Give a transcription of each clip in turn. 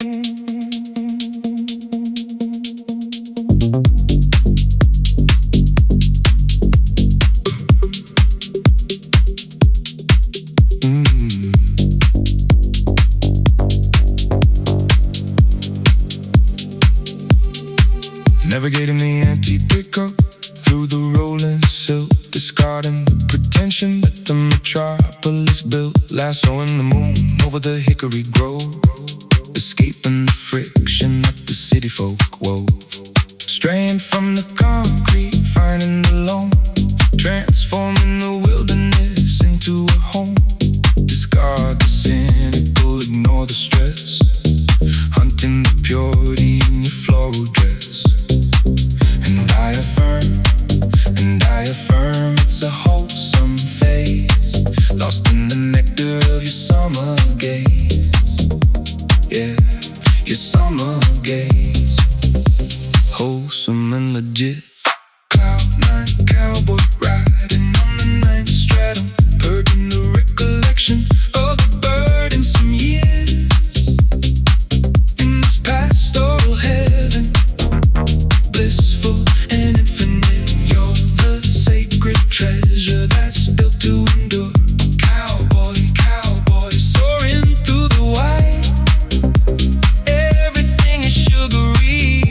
Navigating the empty pickup through the rolling silt, discarding the pretension that the metropolis built. Lassoing the moon over the hickory grove, escaping the friction that the city folk wove. Straying from the concrete, finding the lone, transforming the wilderness into a home. Discard the cynical, ignore the stress, hunting the purity in your floral dress. And I affirm it's a wholesome phase, lost in the nectar of your summer gaze. Yeah, your summer gaze, wholesome and legit. Cloud nine cowboy riding on the ninth stratum, purging the recollection of the burdensome years. In this pastoral heaven, blissful and infinite, you're the sacred treasure that's built to endure. Cowboy, cowboy, soaring through the white, everything is sugary.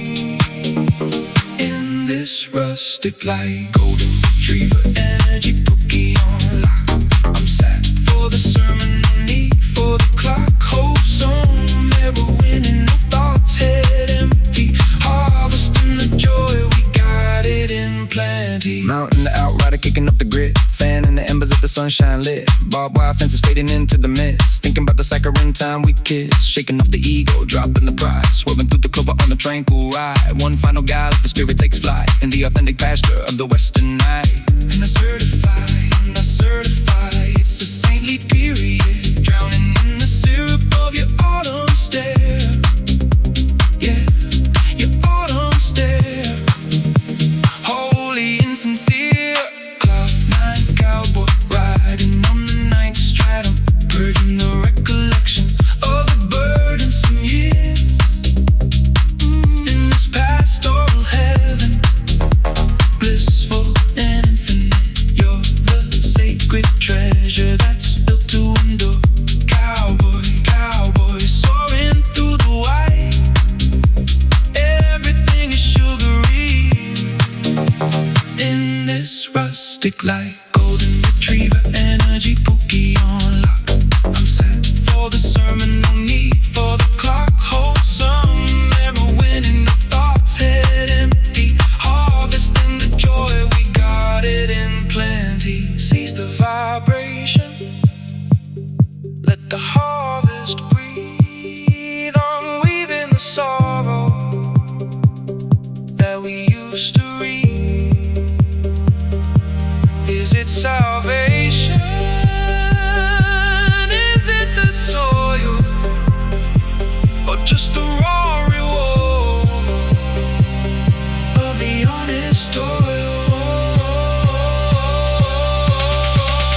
In this rustic light, golden retriever energy, bookie on lock. I'm sat for the sermon, no need for the clock. Wholesome, never winning, no thoughts, head empty, harvesting the joy, we got it in plenty. Mountain the outrider, kicking up the grit, fanning the embers at the sunshine lit. Barbed wire fences fading into the mist, thinking about the saccharine time we kiss. Shaking off the ego, dropping the pride, swerving through the clover on a tranquil ride. One final guy, let the spirit takes flight in the authentic pasture of the western night. And I certify, it's a saintly period, drowning in the syrup of your autumn stare. Yeah, your autumn stare, holy and sincere. Cloud nine cowboy riding on the ninth stratum, purging the recollection of the burdensome years. In this pastoral heaven, blissful and infinite, you're the sacred treasure that's built to endure. Cowboy, cowboy, soaring through the white, everything is sugary. In this rustic light, golden retriever energy, bookie on lock. I'm set for the sermon, no need for the clock. Wholesome, never winning, no thoughts, head empty, harvesting the joy, we got it in plenty. Seize the vibration, let the harvest breathe on, weaving the sorrow that we used to read. Is it salvation? Is it the soil, or just the raw reward of the honest toil?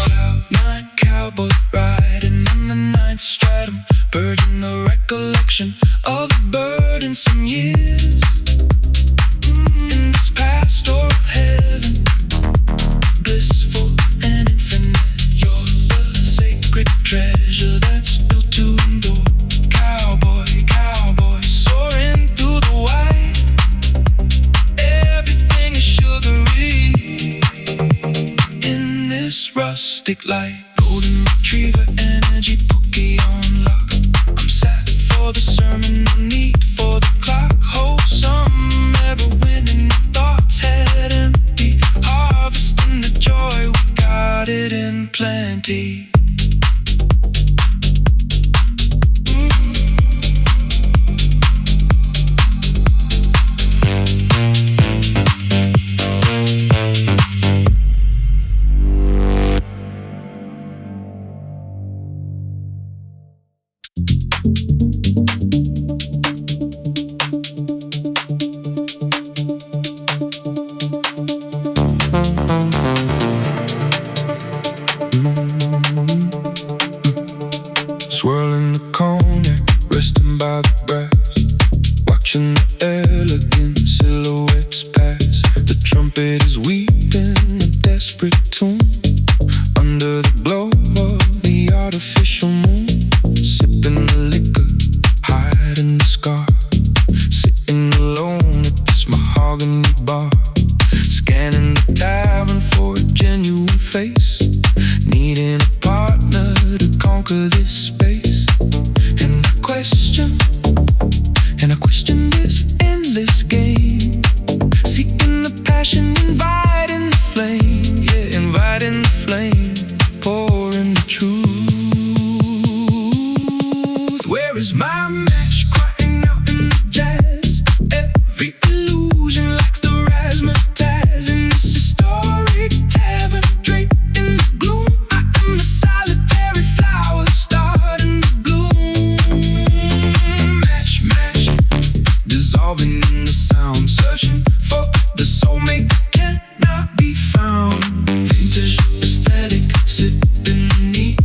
Cloud nine cowboy riding on the ninth stratum, purging the recollection of the burdensome years. In this pastoral heaven, blissful and infinite, you're the sacred treasure that's built to endure. Cowboy, cowboy, soaring through the white, everything is sugary. In this rustic light, golden retriever energy, bookie on lock. I'm sat for the sermon, no need for the clock. Wholesome, ever winning, no thoughts, head empty, harvesting the joy, we got it in plenty. watching the elegant silhouettes pass. The trumpet is weeping a desperate tune under the glow of the artificial moon. Sipping the liquor, hiding the scar, sitting alone at this mahogany bar, scanning the tavern for a genuine face, needing a partner to conquer this space. And I question this endless game, seeking the passion, inviting the flame, yeah, inviting the flame, pouring the truth. Where is my match crying out in the jazz? Every illusion lacks the razzmatazz in this historic tavern, draped in the gloom. I am the solitary flower starting to bloom. Match, match, dissolving in the sound, searching for the soulmate that cannot be found. Vintage aesthetic, sipping neat,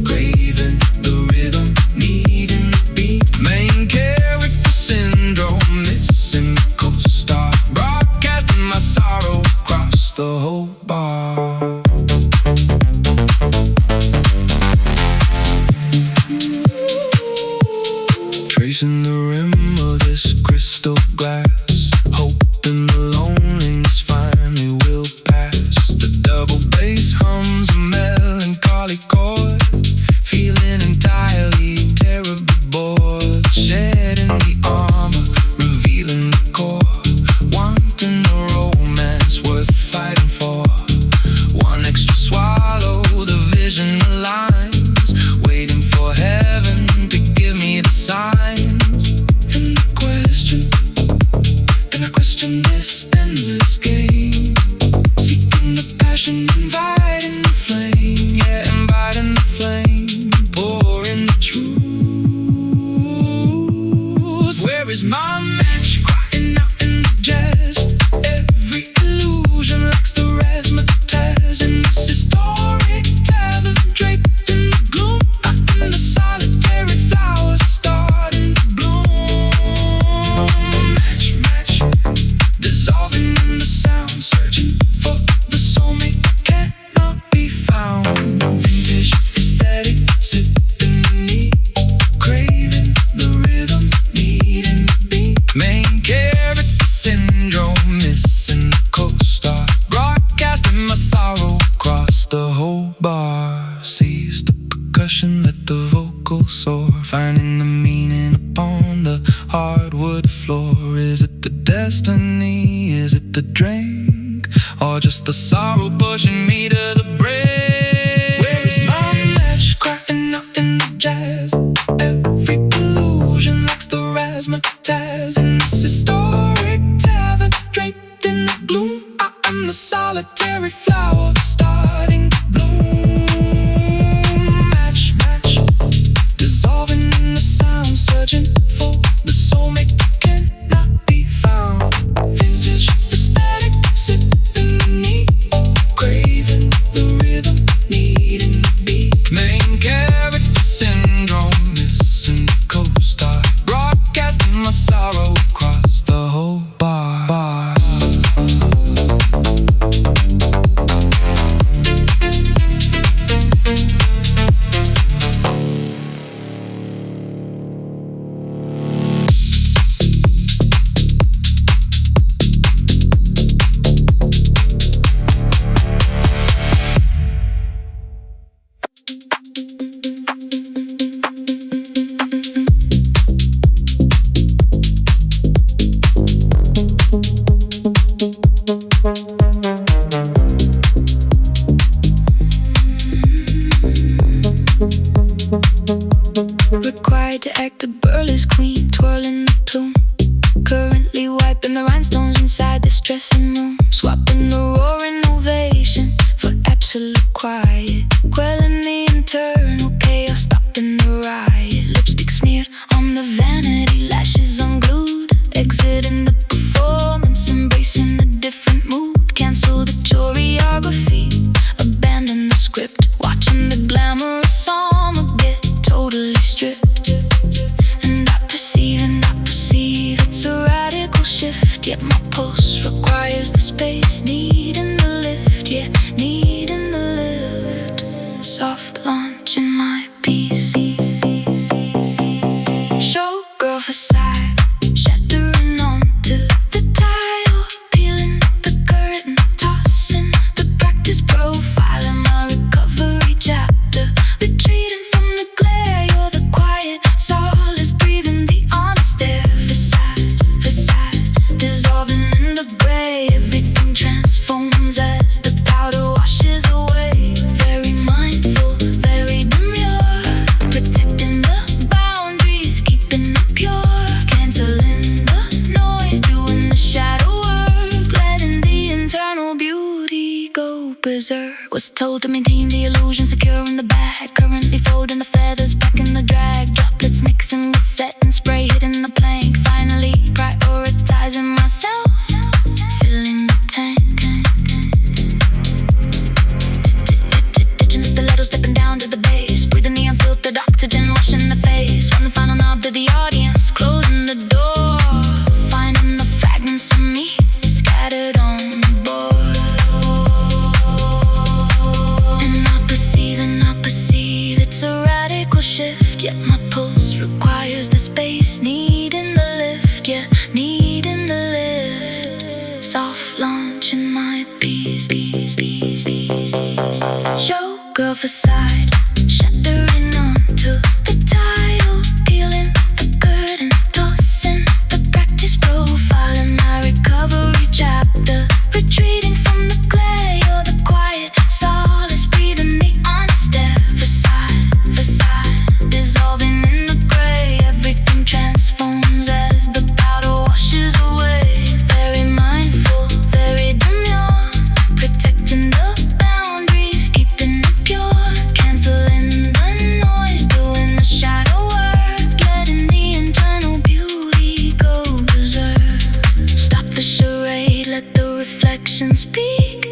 craving the rhythm, needing the beat. Main character syndrome, missing the co-star, broadcasting my sorrow across the whole bar. Tracing the rim of this crystal glass, hoping the loneliness finally will pass. The double bass hums a melancholy chord, feeling entirely terribly bored. Shedding the armor, revealing the core, wanting a romance worth fighting for. One extra swallow, the vision aligns, waiting for heaven to give me the signs. And I question this endless game, seeking the passion, inviting the flame, yeah, inviting the flame, pouring the truth. Where is my match crying out in the jazz? Every illusion lacks the razzmatazz in this historic tavern, draped in the gloom. I am the solitary flower starting to bloom. Match, match, dissolving in the sound, searching for the soulmate that cannot be found. Vintage aesthetic, sipping neat, craving the rhythm, needing the beat. Main character syndrome, missing the co-star, broadcasting my sorrow across the whole bar. Seize the percussion, let the vocals soar, finding the meaning upon the hardwood floor. Is it the destiny? Is it the drink? Or just the sorrow pushing me to the brink? Where is my match crying out in the jazz? Every illusion lacks the razzmatazz in this historic tavern, draped in the gloom. I am the solitary flower starting to bloom. Match, match, dissolving in the sound, searching for the soulmate that cannot be found. Vintage aesthetic, sipping neat, craving the rhythm, needing the beat. Main character syndrome, missing the co-star, broadcasting my sorrow across the whole bar. Required to act the burlesque queen, twirling the plume, currently wiping the rhinestones inside this dressing room, swapping the roaring ovation for absolute quiet, quelling the internal chaos, stopping the riot. Lipstick smeared on the vanity, lashes unglued, exiting the performance, embracing a different mood. Cancel the choreography, abandon the script, watching the glamorous song get totally stripped. And I perceive it's a yet my pulse requires the space. Needing the lift, yeah, needing the lift. Soft launch in my piece. Showgirl façade, shattering onto the tile, peeling the curtain, tossing the practice profile in my recovery chapter. Retreating from the glare, you're the quiet solace, breathing the honest air. Façade, dissolving in the gray. Everything transforms as the powder washes away. Very mindful, very demure, protecting the boundaries, keeping it pure. Canceling the noise, doing the shadow work, letting the internal beauty go berserk. Was told to maintain the illusion, secure in the bag. Currently folding the feathers back in the drag. Droplets mixing with set and spray, hitting the plank. Finally prioritizing myself, filling the tank. Ditching the stiletto, stepping down to the base. Breathing the unfiltered oxygen, washing the face. One the final nod to the audience, closing the door. Finding the fragments of me scattered on the board. And I perceive it's a radical shift, yet my pulse requires the space. Needing the lift, yeah, needing the lift. Soft launch in my piece. Showgirl façade, shattering onto the tile, peeling the curtain, tossing the practice profile in my recovery chapter. Retreating from the glare, you're the quiet solace, breathing the honest air. Façade, dissolving in the gray. Everything transforms as the powder washes away. Very mindful, very demure, protecting the boundaries, keeping it pure. Canceling the noise, doing the shadow work, letting the internal beauty go berserk. Stop the charade, let the reflection speak.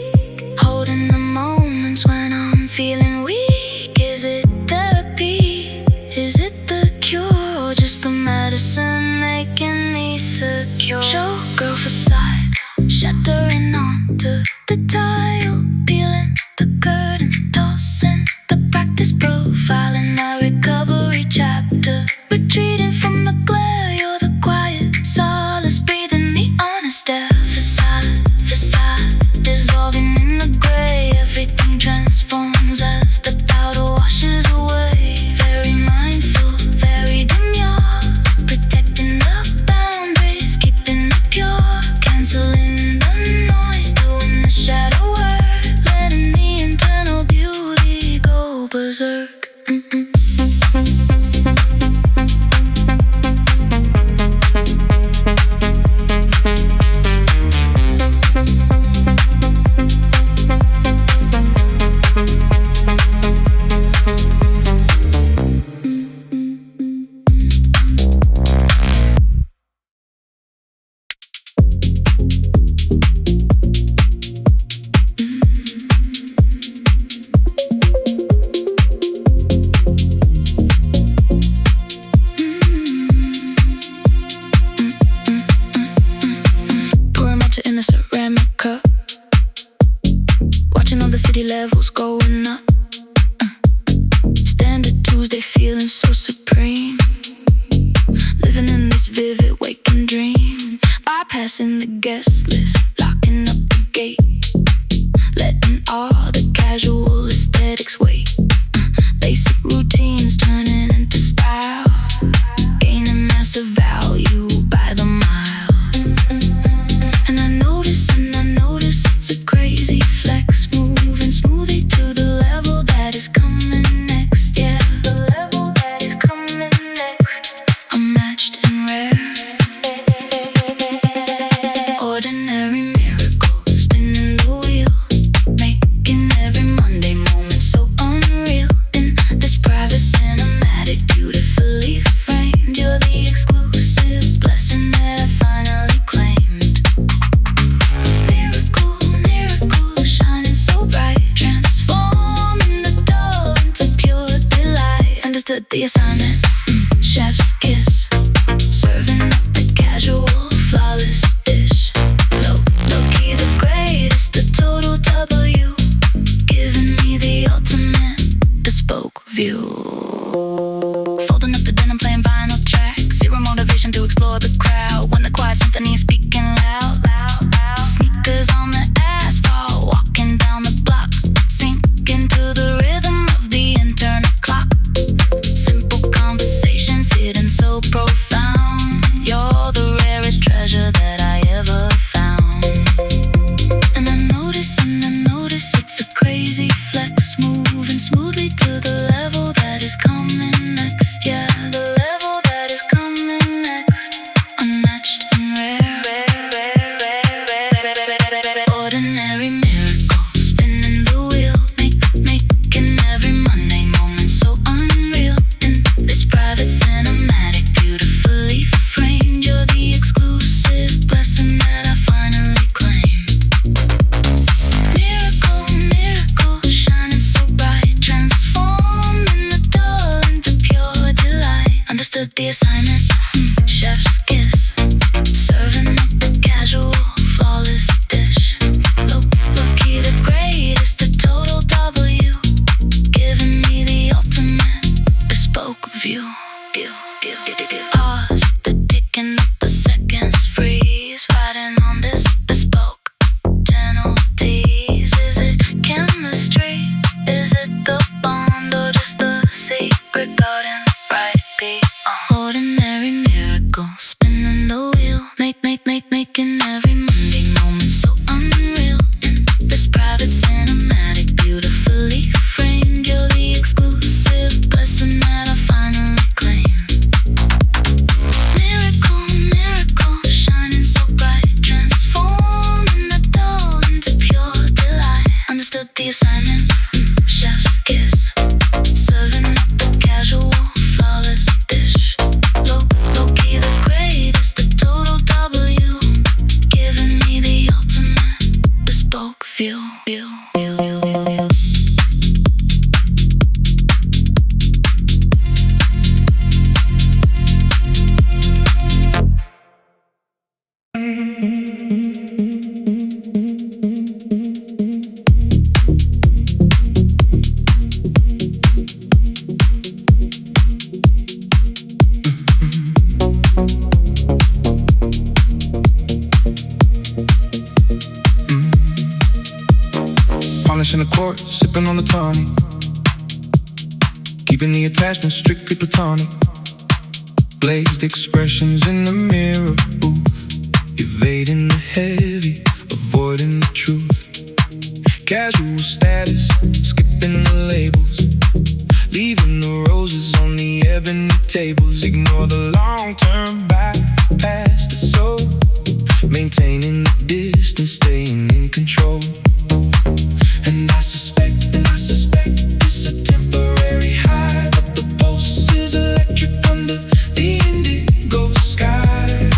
Holding the moments when I'm feeling weak. Is it therapy? Is it the cure? Or just the medicine making me secure? Showgirl façade, shattering onto the tile, peeling the curtain, tossing the practice profile in my recovery chapter. Retreating from the glare, you're the quiet solace, breathing the honest air. Façade, dissolving in the gray. Everything transforms as the powder washes away. Very mindful, very demure, protecting the boundaries, keeping it pure. Canceling the noise, doing the shadow work, letting the internal beauty go berserk. In a ceramic cup, watching all the city levels going up. Standard Tuesday, feeling so supreme, living in this vivid waking dream. Bypassing the guest list, locking up the gate, letting all the casual aesthetics wait. Basic routines turning into style, gaining massive value by the mile. And I notice it's a crazy flex, moving smoothly to the level that is coming next. Yeah, the level that is coming next. Unmatched and rare, ordinary miracle, spinning the wheel, making every Monday moment so unreal. In this private cinematic, beautifully framed, you're the exclusive blessing that I finally claimed. Miracle, shining so bright, transforming the dull into pure delight. Understood the assignment, chef's kiss, serving up a casual, flawless dish. assignment, chef's kiss. Serving up the casual, flawless dish. Low key the greatest, the total W. Giving me the ultimate bespoke feel. Polishing the court, sipping on the tonic. Keeping the attachment strictly platonic. Glazed expressions in the mirror booth. Evading the heavy, avoiding the truth. Casual status, skipping the labels. Leaving the roses on the ebony tables. Ignore the long-term bypass the soul. Maintaining the distance, staying in control. And I suspect it's a temporary high, but the pulse is electric under the indigo sky.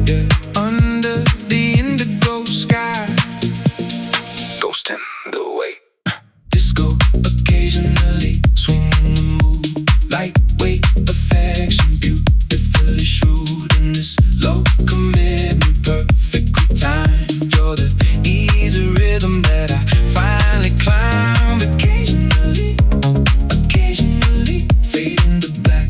Yeah, under the indigo sky. Ghosting the way. Disco occasionally, swinging the mood. Lightweight affection, beautifully shrewd in this low commitment, perfectly timed. You're the easy rhythm that I finally climb. Occasionally fade into black.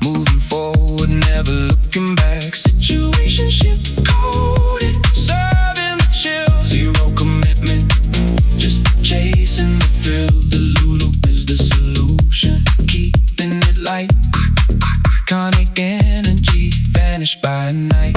Moving forward, never looking back. Situationship coded, serving the chill. Zero commitment, just chasing the thrill. The Lulu is the solution, keeping it light. Iconic energy, vanish by night.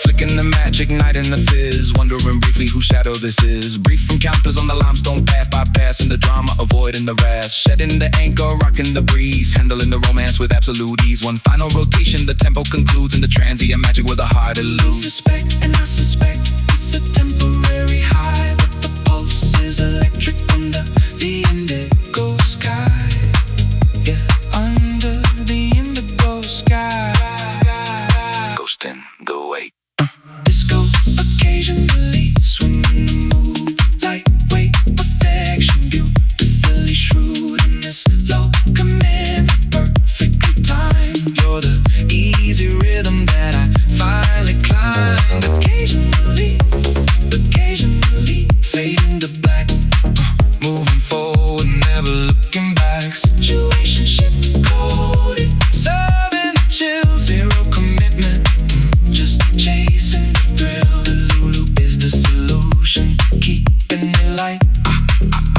Flicking the match, igniting the fizz. Wondering briefly whose shadow this is. Brief encounters on the limestone path, bypassing the drama, avoiding the wrath. Shedding the anchor, rocking the breeze. Handling the romance with absolute ease. One final rotation, the tempo concludes in the transient magic with a heart eludes. I suspect it's a temporary high, but the pulse is electric under the indigo sky. Yeah, under the indigo sky. Ghosting the wait. Disco occasionally, swinging the mood. Lightweight affection, beautifully shrewd in this low commitment, perfectly timed. You're the easy rhythm that I finally climbed. Occasionally fade into black. Moving forward, never looking back. Situationship coded, serving the chill. Zero commitment, just chasing the thrill. The Lulu is the solution, keeping it light.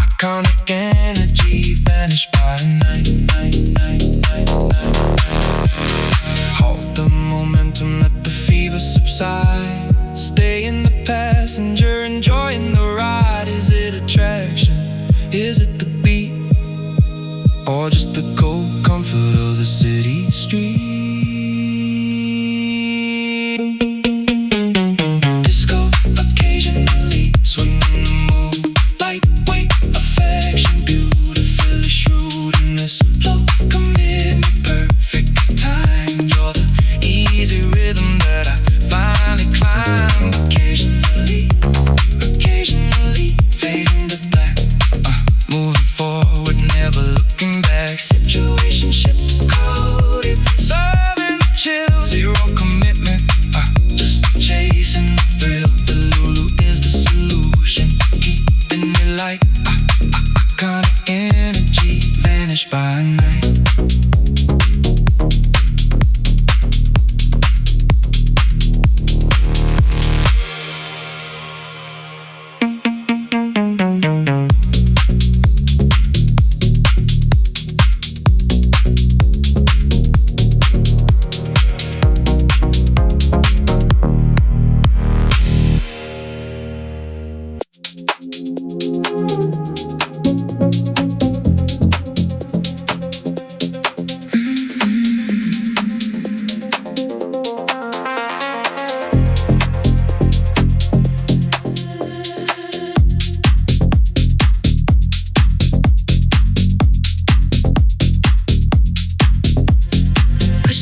Iconic energy, vanish by night. Halt the momentum, let the fever subside. Stay in the passenger, enjoying the ride. Is it attraction? Is it the beat? Or just the cold comfort of the city street? Disco occasionally, swinging the mood. Lightweight affection, beautifully shrewd in this low commitment, perfect time. You're the easy rhythm that I finally climb. Occasionally fade into black. Moving forward, never looking back. Situationship coded, serving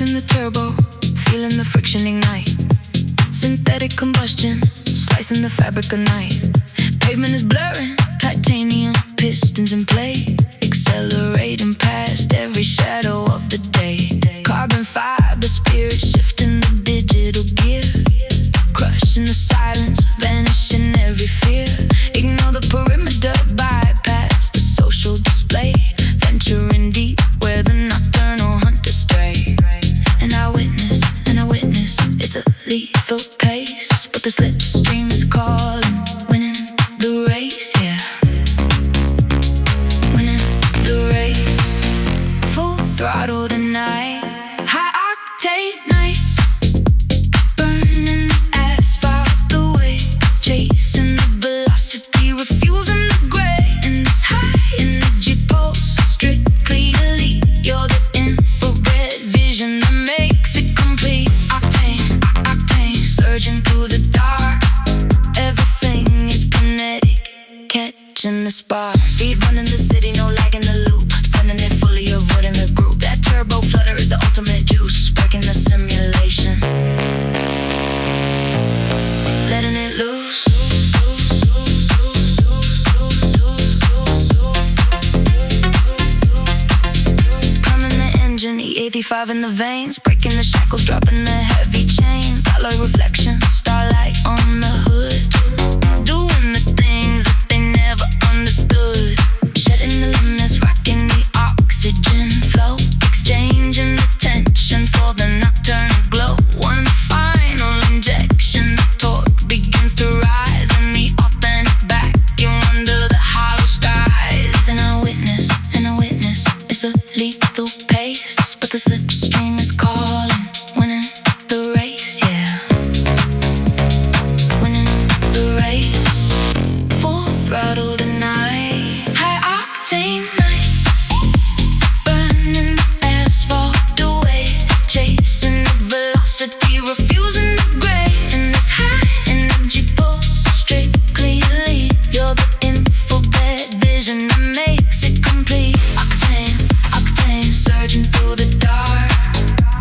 Crashing the turbo, feeling the friction ignite. Synthetic combustion, slicing the fabric of night. Pavement is blurring, titanium pistons in play, accelerating past every shadow of the day. Carbon fiber spirit shifting the digital gear, crushing the silence, vanishing every fear. Ignore the perimeter, bypass the social display, venturing deep where the nocturnal hunters stray. And I witness, it's a lethal pace, but the slipstream is calling, winning the race, yeah. Winning the race, full throttle tonight. High octane nights, burning the asphalt away, chasing the velocity, refusing the gray. In this high energy pulse, strictly elite, you're the infrared vision that makes it complete. Octane, surging through the dark, everything is kinetic, catching the spark. Speed running the city, no lag in the loop, sending it fully, avoiding the group. That turbo flutter is the ultimate juice, breaking the simulation, letting it loose. Priming the engine, E85 in the veins, breaking the shackles, dropping the heavy chains. Alloy reflections, starlight on the hood, doing the things that they never understood. Shedding the limits, rocking the oxygen flow, exchanging the tension for the nocturnal glow. One final injection, the torque begins to rise, and the authentic vacuum under the hollow skies. And I witness, it's a lethal pace, but the slipstream is calling, winning the race, yeah. Winning the race, full throttle tonight. High octane nights, burning the asphalt away, chasing the velocity, refusing the gray. In this high energy pulse, strictly elite, you're the infrared vision that makes it complete. Octane, surging through the dark,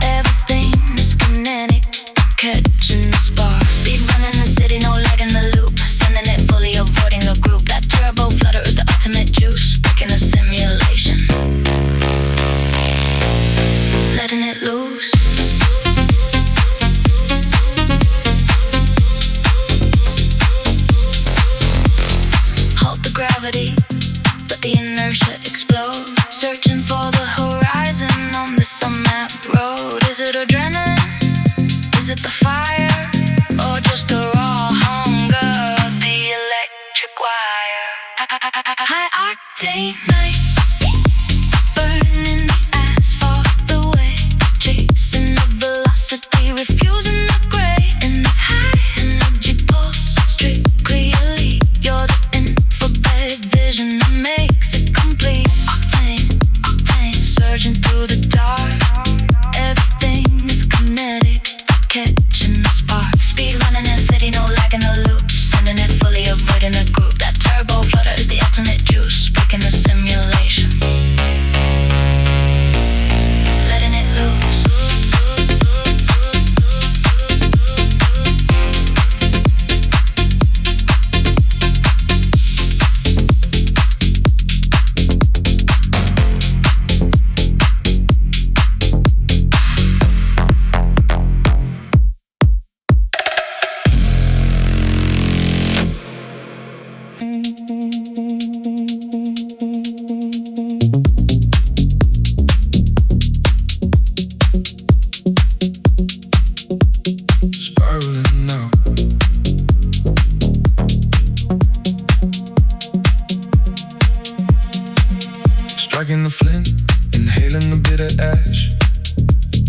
everything is kinetic, catching the spark. Speed running the city, no lag in the loop, sending it fully, avoiding the group. That turbo flutter is the ultimate juice, breaking the simulation, letting it loose. Halt the gravity, let the inertia explode, searching for the horizon on this unmapped road. Is it adrenaline? Is it the fire? Or just a raw hunger of the electric wire? High octane nights, burning the asphalt away, chasing the velocity, refusing the gray. In this high energy pulse, strictly elite, you're the infrared vision that makes it complete. Octane, surging through the dark, everything is kinetic, catching the spark. Speed running in the city, no lag in the loop, sending it fully, avoiding the group. That turbo flutter is the ultimate juice, breaking the simulation, letting it loose. Spiraling now, striking the flint, inhaling the bitter ash,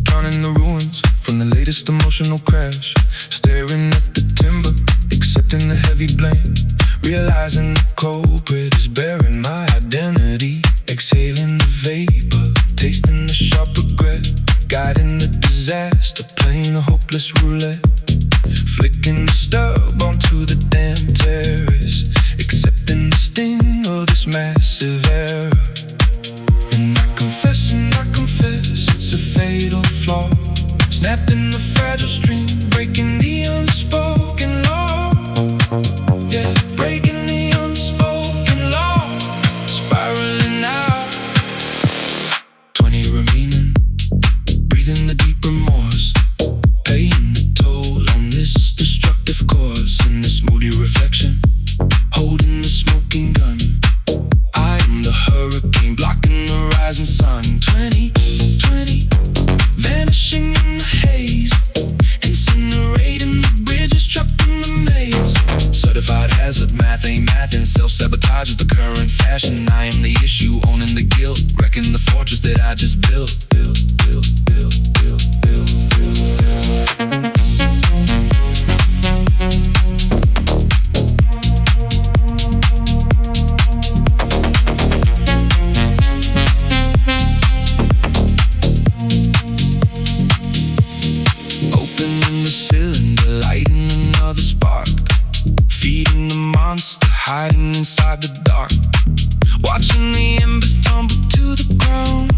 counting the ruins from the latest emotional crash. Staring at the timber, accepting the heavy blame, realizing the culprit is bearing my identity. Exhaling the vapor, tasting the sharp regret, guiding the disaster, playing a hopeless roulette. Flicking the stub onto the damn terrace, accepting the sting of this massive error. And I confess, it's a fatal flaw. fashion. I am the issue, owning the guilt, wrecking the fortress that I just built. Opening the cylinder, lighting another spark, feeding the monster, hiding inside the dark. Watching the embers tumble to the ground,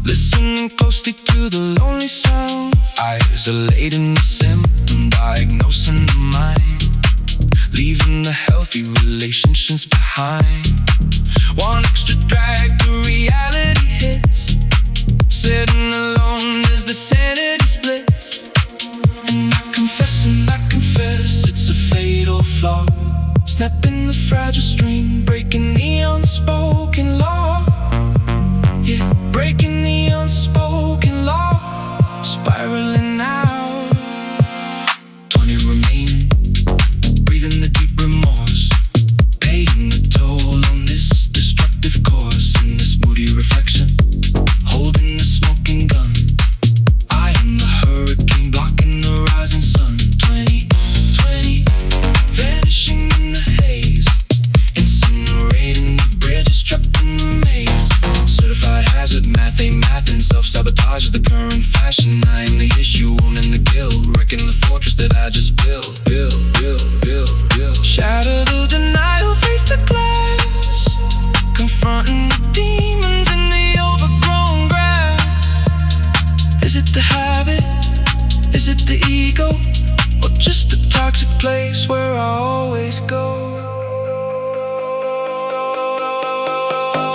listening closely to the lonely sound. Isolating the symptom, diagnosing the mind, leaving the healthy relationships behind. One extra drag, the reality hits, sitting alone as the sanity splits. And I confess, it's a fatal flaw, snapping the fragile string, breaking the unspoken law. Yeah, breaking the unspoken law, spiraling out. 20 remaining, breathing the deep remorse, paying the toll on this destructive course. In this moody reflection, holding the smoking gun, I am the hurricane blocking the rising sun. 20, vanishing in the haze, incinerating the bridges trapped in the maze. Certified hazard, math ain't math, and self-sabotage is the current fashion. I am the issue, owning the guilt, wrecking the fortress that I just built. Shatter the denial, face the glass, confronting the demons in the overgrown grass. Is it the habit? Is it the ego? Or just a toxic place where I always go?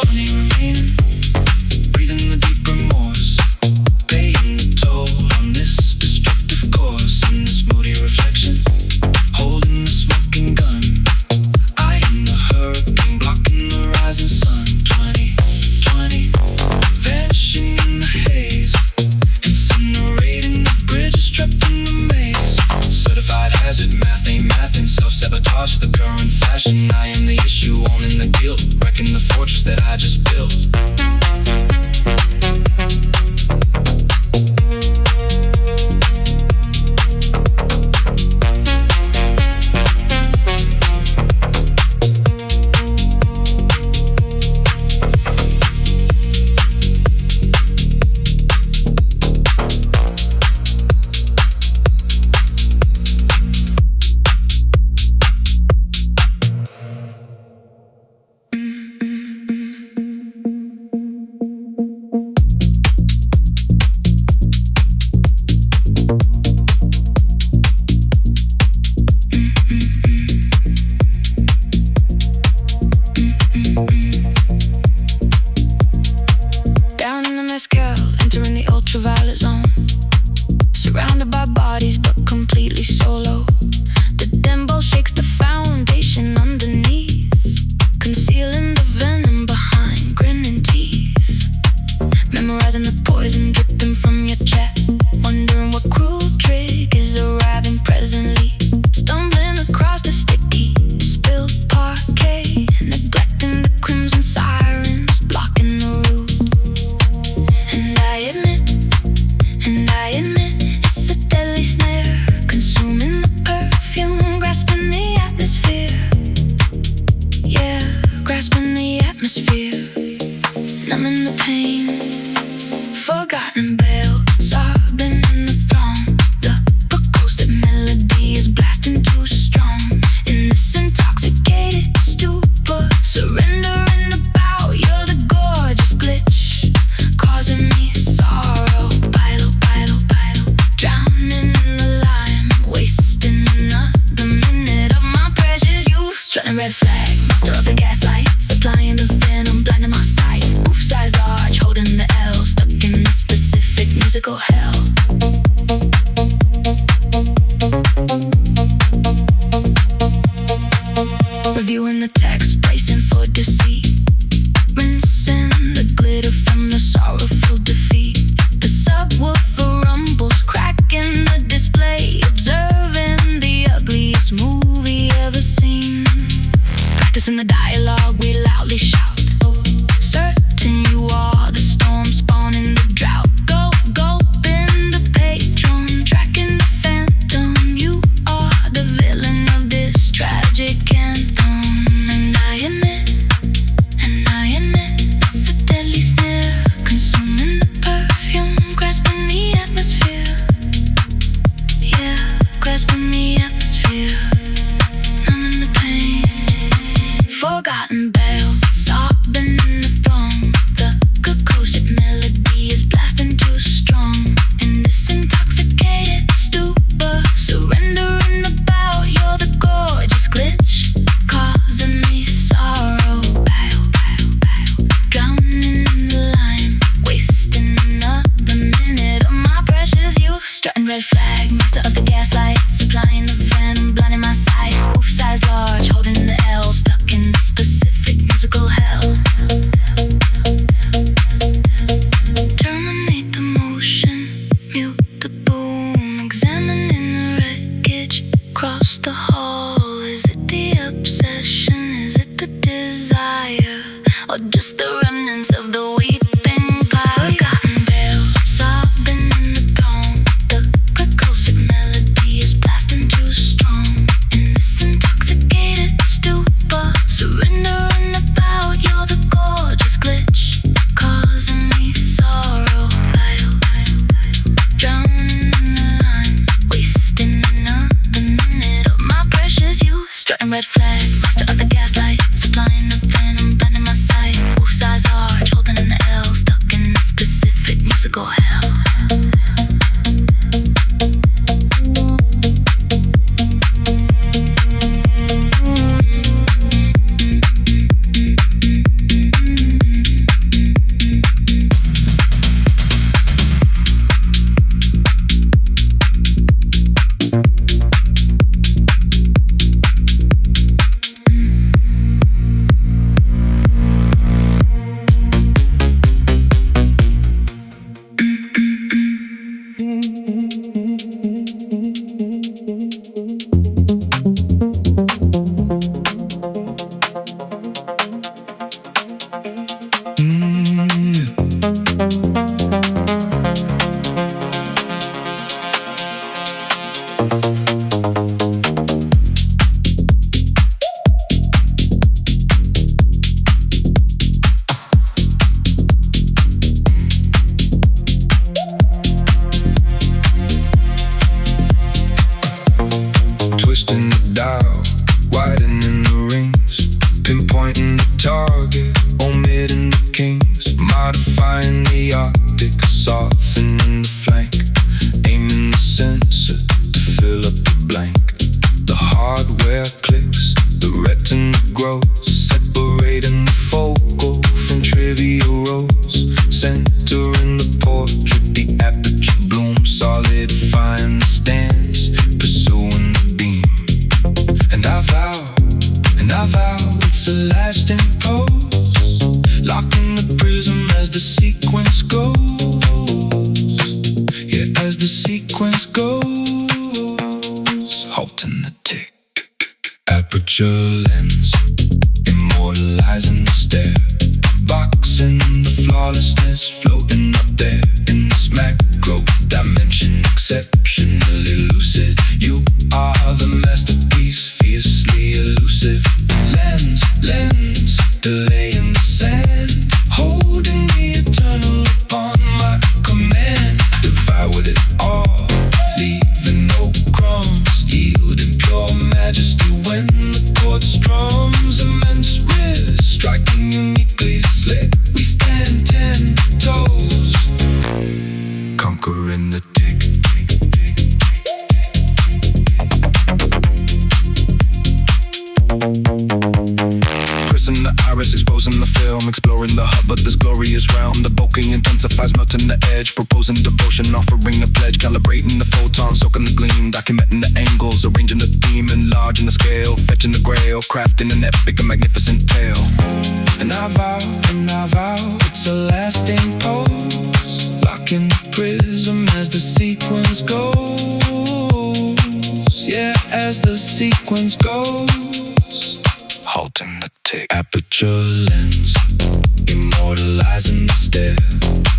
20 remaining, breathing the deep remorse, paying the toll on this destructive course. In this moody reflection, holding the smoking gun, I am the hurricane blocking the rising sun. 20, vanishing in the haze, incinerating the bridges trapped in the maze. Certified hazard, math ain't math, and self-sabotage is the current fashion. I am the issue, owning the guilt, wrecking the fortress that I just built. Down in the mezcal, entering the ultraviolet zone, surrounded by bodies but completely solo. The dembo shakes the foundation underneath, concealing the venom behind grinning teeth. Memorizing the poison dripping from your chest, wondering what cruel trick is arriving presently. Stumbling across the sticky spilled parquet, neglecting the crimson sirens blocking the route. And I admit, it's a deadly snare, consuming the perfume, grasping the atmosphere. Yeah, grasping the atmosphere, numbing the pain, forgotten bell, sobbing in the throng. The acoustic melody is blasting too strong. In this intoxicated stupor, surrendering the bow, you're the gorgeous glitch, causing me sorrow. Baile, drowning in the lime, wasting another minute of my precious youth. Strutting red flag, master of the gaslight, supplying the venom, blinding my sight. Oof size large, holding the L, stuck in this specific musical hell. Reviewing the text, bracing for deceit, rinsing the glitter from the sorrowful defeat. The subwoofer rumbles, cracking the display, observing the ugliest movie ever seen. Practicing the dialogue we loudly Starting red flag, master of the gaslight, supplying the venom, blinding my sight. Oof size large, holding the L, stuck in the specific musical hell. Terminate the motion, mute the boom, examining the wreckage across the hall. Is it the obsession? Is it the desire? Or just the remnants of the weeping pile? Forgotten veil, sobbing in the throne. The precocious melody is blasting too strong. In this intoxicated stupor, surrendering about, you're the gorgeous glitch, causing me sorrow. Drowning in the line, wasting another minute of my precious youth. Strutting red flag, master of the gaslight, supplying the venom, blending my sight. Wolf size large, holding in the L, stuck in the specific musical hell. Twisting the dial, widening the rings, pinpointing the target, omitting the kings, modifying the optic, softening the flank, aiming the sensor to fill up the blank. The hardware clicks, the retina grows, separating the focal from trivial rows, centering the portrait, the aperture blooms, solidifying the stance, pursuing the beam. And I vow it's a lasting pose, locking the prism as the sequence goes. Yeah, as the sequence goes, halting the tick. Aperture lens, immortalizing the stare, boxing the flawlessness, floating up there in this macro dimension, exceptionally lucid. You are the masterpiece, fiercely elusive. Lens, delay in the sand, holding the eternal upon my command. Devoured it all, leaving no crumbs, yielding pure majesty when the chord strums. Immense wrist, striking uniquely slick. We stand 10 toes, conquering the tick. Pressing the iris, exposing the film, exploring the hub of this glorious realm. The bokeh intensifies, melting the edge, proposing devotion, offering a pledge, calibrating the photon, soaking the gleam, documenting the angles, arranging the theme, enlarging the scale, fetching the grail, crafting an epic and magnificent tale. And I vow it's a lasting pose, locking the prism as the sequence goes. Yeah, as the sequence goes, halting the tick. Aperture lens, immortalizing the stare,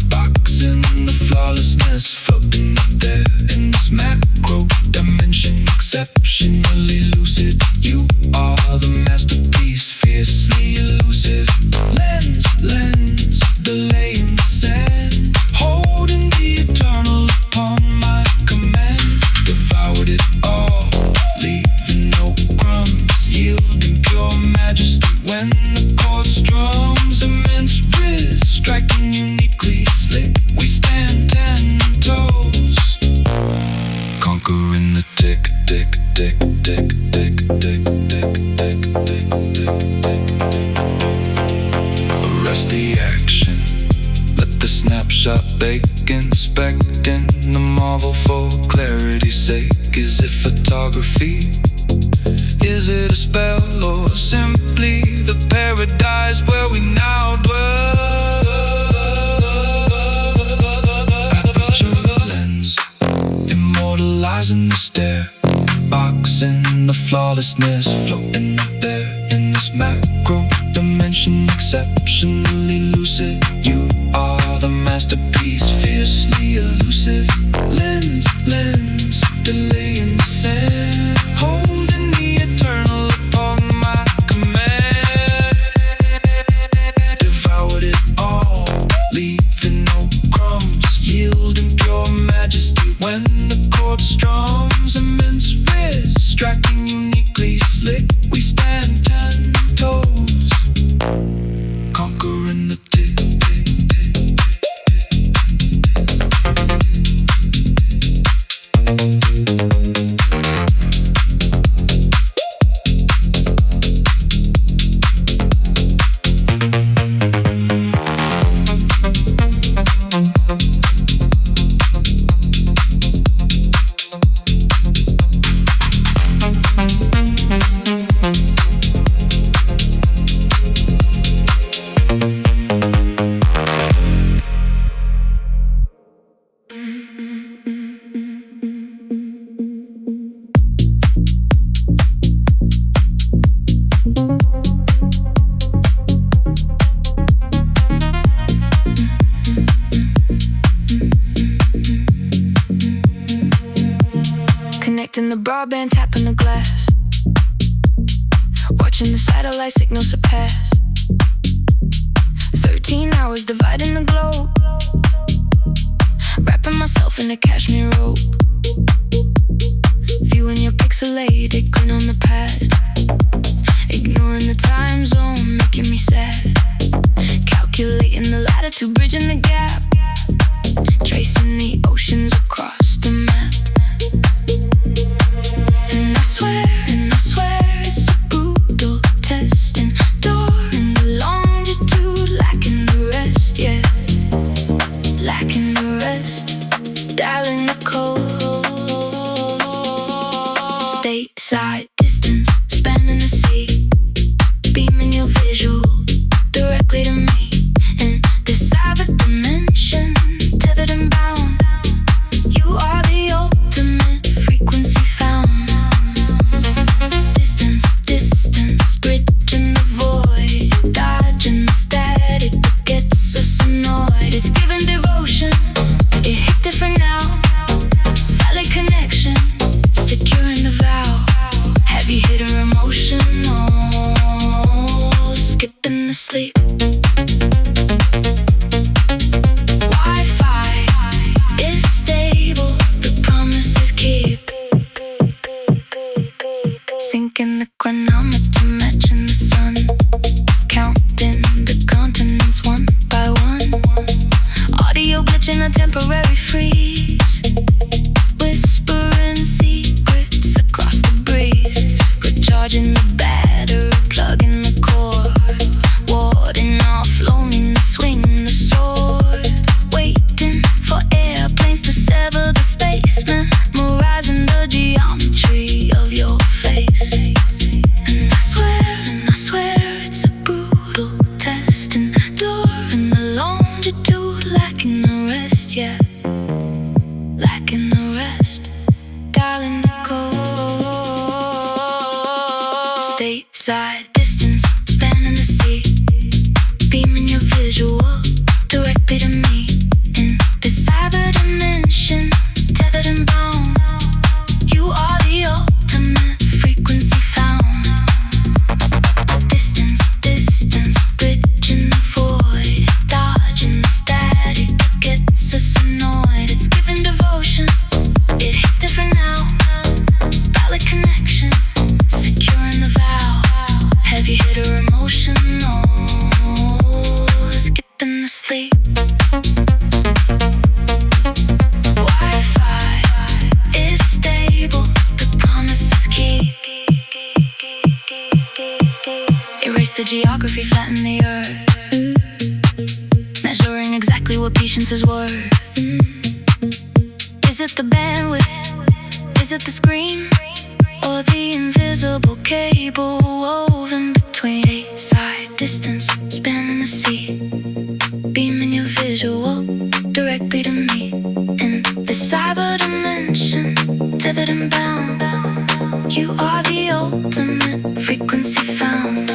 boxing the flawlessness, floating up there in this macro dimension, exceptionally lucid. You are the masterpiece, fiercely elusive. Lens, delay in the sand, holding the eternal upon my command. Devoured it all, leaving no crumbs, yielding pure majesty when the chord strums. Immense wrist, striking uniquely slick. We stand 10 toes, conquering the tick, tick, tick, tick, tick, tick, tick, tick, tick, tick, tick. Arrest the action, let the snapshot bake, inspecting the marvel for clarity. beauty's sake? Is it photography? Is it a spell or simply the paradise where we now dwell? Aperture lens, immortalizing the stare, boxing the flawlessness, floating up there in this macro dimension, exceptionally lucid. You are the masterpiece, fiercely elusive. Lens, delaying the sand, holding the eternal upon my command. Devoured it all, leaving no crumbs, yielding pure majesty when the chord strums. Immense wrist, striking uniquely slick, we stand 10 toes, conquering the tick. Connecting the broadband, tapping the glass, watching the satellite signal surpass. 13 hours dividing the globe, wrapping myself in a cashmere robe, viewing your pixelated grin on the pad, ignoring the time zone, making me sad, calculating the latitude, bridging the gap, tracing the oceans across the map. And I swear it's a brutal test, enduring the longitude, lacking the rest, yeah, lacking the rest, dialing the code, stateside distance, spanning the sea, beaming your visual directly to me, in this cyber dimension, tethered and bound, you are the ultimate frequency found. Distance, bridging the void, dodging the static that gets us annoyed. It's giving devotion, it hits different now, valid connection, securing the vow, heavy hitter emotion, oh, skipping the sleep. Wi-Fi is stable, the promises keep, sinking the chronometer, matching the sun, counting the continents one by one, audio glitching a temporary freeze, whispering secrets across the breeze, recharging the battery, plugging the cord, warding off loneliness, swinging the sword, waiting for airplanes to sever the space, memorizing the geometry of your face. And I swear it's a brutal test, enduring the longitude, lacking the rest, yeah, lacking the rest, dialing the code, stateside distance, spanning the sea, beaming your visual directly to me, in this cyber dimension, tethered and bound, you are the ultimate frequency found. Distance, bridging the void, dodging the static that gets us annoyed. It's giving devotion, it hits different now, valid connection, securing the vow, heavy hitter emotion, oh, skipping the sleep. Wi-Fi is stable, the promises keep, erase the geography, flatten the earth, measuring exactly what patience is worth. Is it the bandwidth, Is it the screen or the invisible cable woven between? Stateside distance, spanning the sea, beaming your visual directly to me. In this cyber dimension, tethered and bound, you are the ultimate frequency found.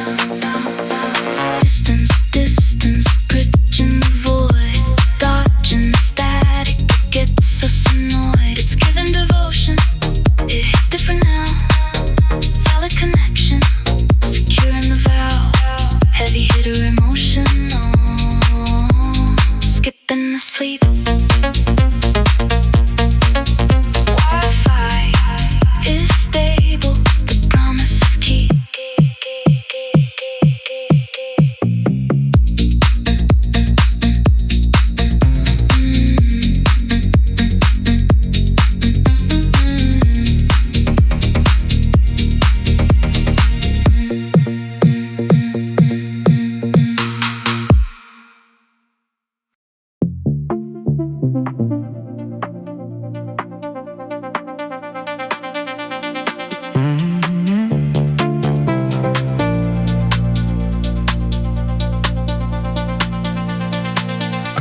Distance, distance, bridging the void, dodging the static that gets us annoyed. It's given devotion, it hits different now. Valid connection, securing the vow. Heavy hitter emotion, oh, skipping the sleep. Wi-Fi is stable, the promise is key.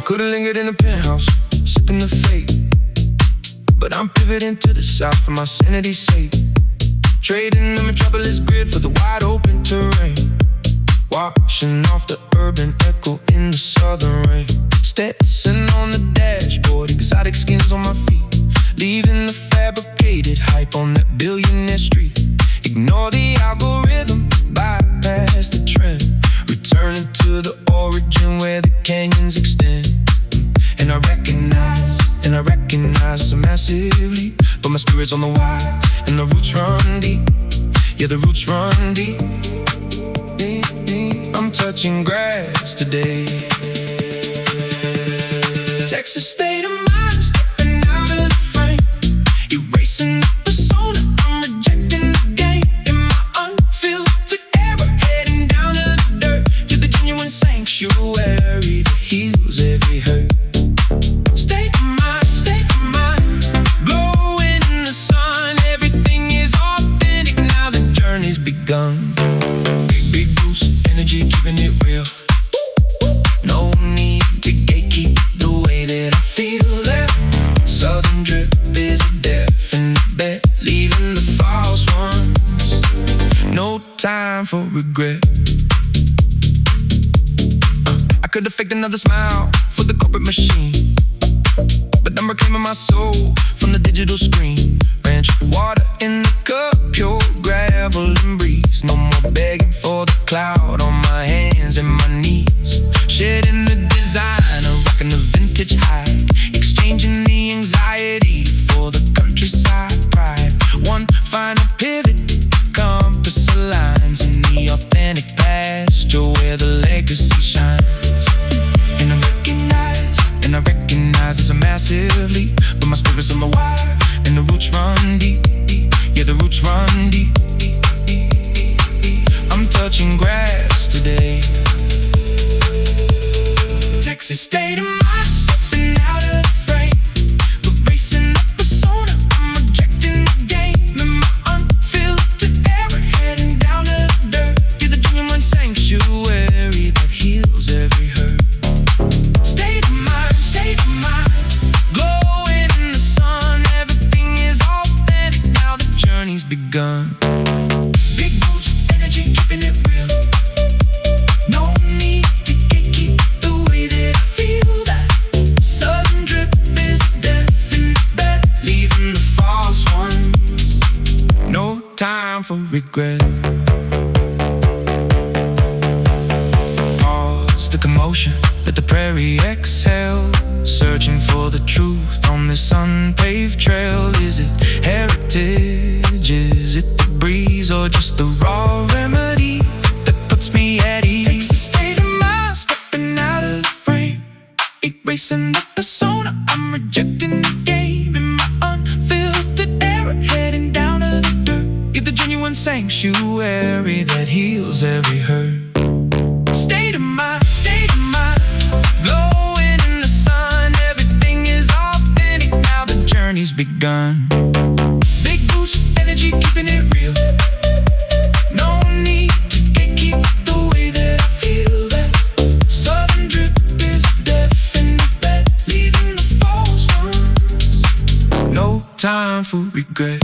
Could've lingered in the penthouse, sipping the fate, but I'm pivoting to the south for my sanity's sake. Trading the metropolis grid for the wide open terrain, washing off the urban echo in the southern rain. Stetson on the dashboard, exotic skins on my feet, leaving the fabricated hype on that billionaire street. Ignore the algorithm, bypass the trend, returning to the origin where the canyons extend. And I recognize it's a massive leap, but my spirit's on the wire, and the roots run deep. Yeah, the roots run deep. I'm touching grass today. Texas state of mind, stepping out of the frame, erasing the persona, I'm rejecting the game. In my unfiltered era, heading down to the dirt, to the genuine sanctuary that heals every hurt. State of mind, glowing in the sun, everything is authentic, now the journey's begun. Big boost, energy, keeping it real. No need to gatekeep the way that I feel that. Southern drip is a definite bet, leaving the false ones. No time for regret. I could've faked another smile for the corporate machine, but I'm reclaiming my soul from the digital screen. Ranch water in the cup, pure gravel and breeze. No more begging for the cloud on my hands and my knees. Shedding the designer, rocking the vintage hide, exchanging the anxiety for the countryside pride. One final pivot, compass aligns in the authentic pasture where the legacy shines. And I recognize it's a massive leap, but my spirit's on the wire, and the roots run deep. Yeah, the roots run deep. I'm touching grass today. Texas state of mind, stepping out of the frame, erasing the persona, I'm rejecting the game. In my unfiltered era, heading down to the dirt, to the genuine sanctuary that heals every hurt. State of mind, glowing in the sun, everything is authentic, now the journey's begun. Big boost, energy, keeping it real. No need to gatekeep the way that I feel that. Southern drip is a definite bet, leaving the false ones. No time for regret. Pause the commotion, let the prairie exhale, searching for the truth on this unpaved trail. Is it heritage? Is it the breeze, or just the raw remedy that puts me at ease? Takes a state of mind, stepping out of the frame, erasing the persona, I'm rejecting the game. In my unfiltered era, heading down to the dirt, get the genuine sanctuary that heals every hurt. State of mind, glowing in the sun, everything is authentic, now the journey's begun. Big No time for regret.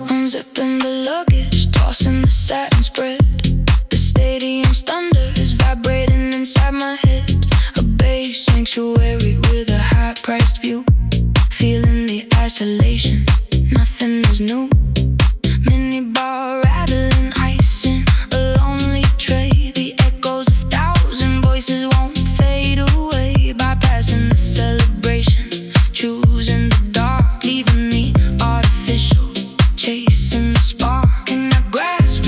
Unzipping the luggage, tossing the satin spread. The stadium's thunder is vibrating inside my head. A beige sanctuary with a high-priced view. Feeling the isolation, nothing is new. Minibar rattling, ice in a lonely tray. The echoes of thousand voices won't fade away. Bypassing the celebration, choosing the dark, leaving the artificial, chasing the spark. And I grasp,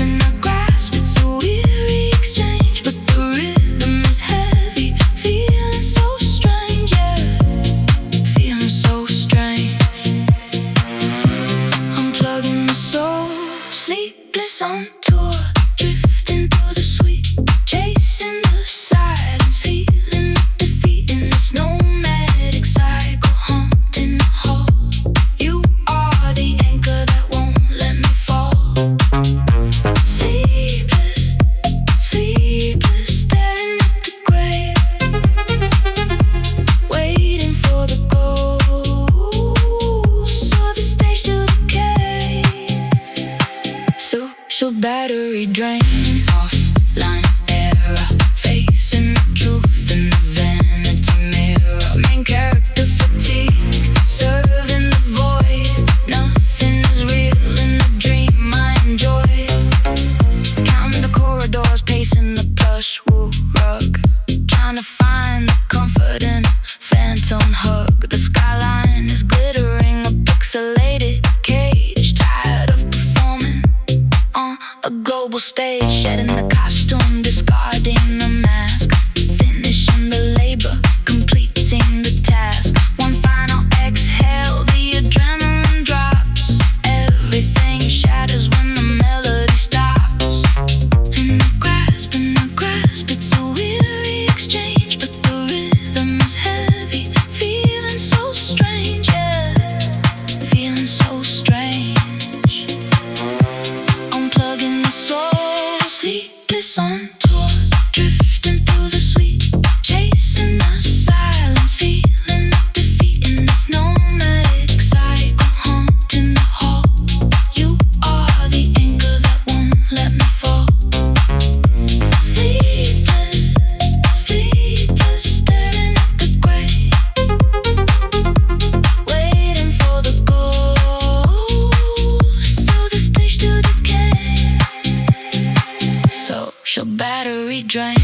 it's a weary exchange, but the rhythm is heavy, feeling so strange, yeah, feeling so strange. Unplugging the soul, sleepless on tour, drifting through the sweet, chasing the silence, feeling the defeat in this nomadic cycle, haunting the hall. You are the anchor that won't let me fall. Sleepless, sleepless, staring at the grave, waiting for the ghost of the stage to decay. Social battery drain, offline era, facing the truth in the vanity mirror. Main character fatigue, serving the void. Nothing is real in the dream I enjoy. Counting the corridors, pacing the plush wool rug, trying to find the comfort in a phantom hug. The skyline is glittering, a pixelated cage, tired of performing on a global stage, shedding the costume, discarding the mask, finishing the labor, completing the task. One final exhale, the adrenaline drops. Everything shatters when the melody stops. And I grasp, it's a weary exchange, but the rhythm is heavy, feeling so strange, yeah, feeling so strange. Unplugging the soul, sleepless on tour, drifting through the sweet, chasing the silence, feeling the defeat in this nomadic cycle, haunting the hall. You are the anchor that won't let me fall. Sleepless, sleepless, staring at the grave, waiting for the ghost of the stage to decay. Social battery drain,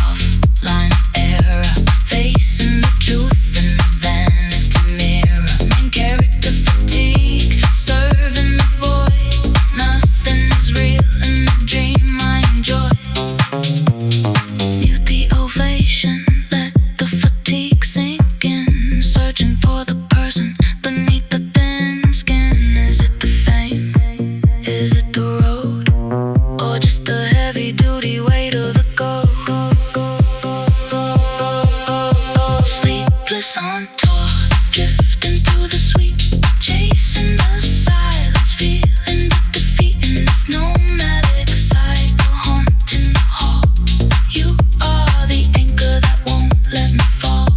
offline era, facing the truth in the vanity mirror. Main character fatigue, serving the void. Nothing is real in the dream I enjoy. Mute the ovation, let the fatigue sink in. Searching for the person beneath the thin skin. Is it the fame? Is it the road? Or just the heavy duty weight of the go? Sleepless on tour, drifting through the sweet, chasing the silence, feeling the defeat in this nomadic cycle, haunting the hall. You are the anchor that won't let me fall.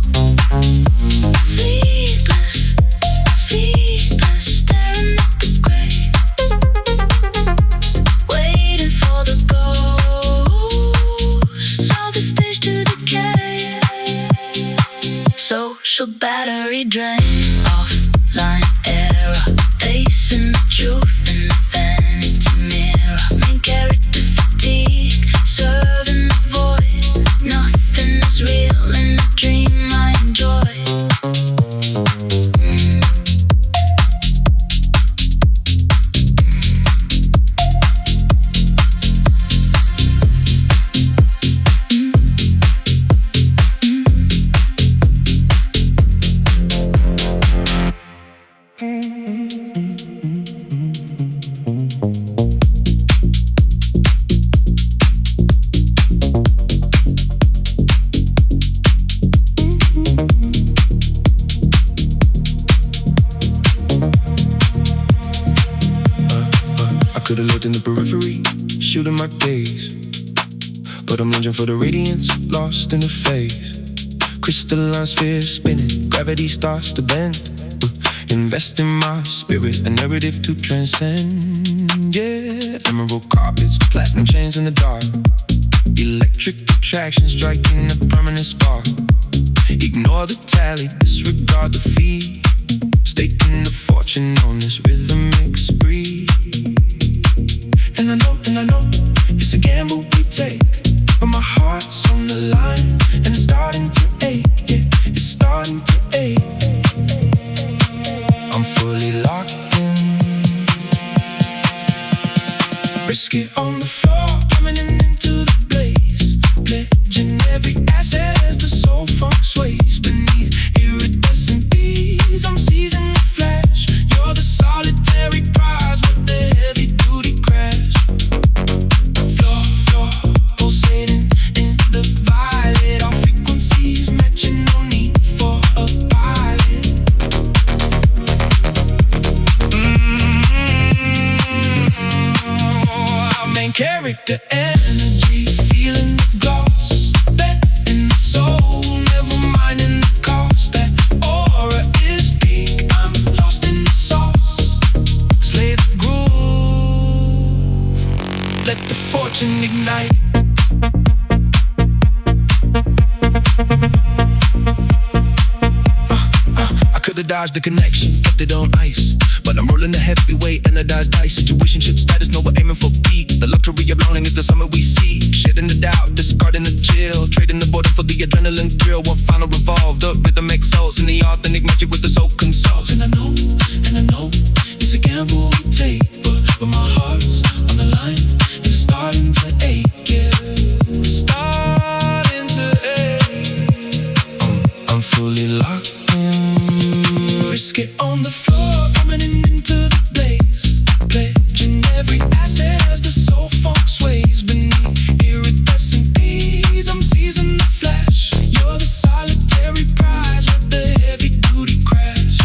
Sleepless, sleepless, staring at the grave, waiting for the ghost of the stage to decay. Social battery drain, offline era, facing the truth in the vanity mirror. Main character fatigue, serving the void. Nothing is real in the dream I enjoy. could've looked in the periphery, shooting my gaze, but I'm lunging for the radiance, lost in the phase. Crystalline sphere spinning, gravity starts to bend. Invest in my spirit, a narrative to transcend. Yeah, emerald carpets, platinum chains in the dark. Electric attraction striking a permanent spark. Ignore the tally, disregard the fee. Staking the fortune on this rhythmic spree. And I know, it's a gamble we take, but my heart's on the line, and it's starting to ache, yeah, it's starting to ache. I'm fully locked in. Risk it on the floor, plummeting into the blaze. Pledging every asset as the soul funk sways. Beneath iridescent bees, I'm seizing the flash. You're the solitary prize with the heavy duty crash. Floor, pulsating in the violet. Our frequencies matching, no need for a pilot. Our main character energy, feeling the gloss. Bet in the soul, never minding the cost. That aura is peak, I'm lost in the sauce. Slay the groove, let the fortune ignite. I could've dodged the connection, kept it on ice, but I'm rolling the heavyweight, anodized dice. Situationship status, no, we're aiming for peak. The luxury of longing is the summer we see. Shedding the doubt, discarding the chill. Trading the boredom for the adrenaline thrill. One final revolve, the rhythm exalts, and the authentic magic with the soul consults. And I know, it's a gamble we take, but my heart's on the line, and it's starting to ache, yeah. It's starting to ache. I'm fully locked in. Risk it on the floor, coming into the blaze. Pledging every asset as the soul funk sways. Beneath iridescent bees, I'm seizing the flash. You're the solitary prize with the heavy duty crash.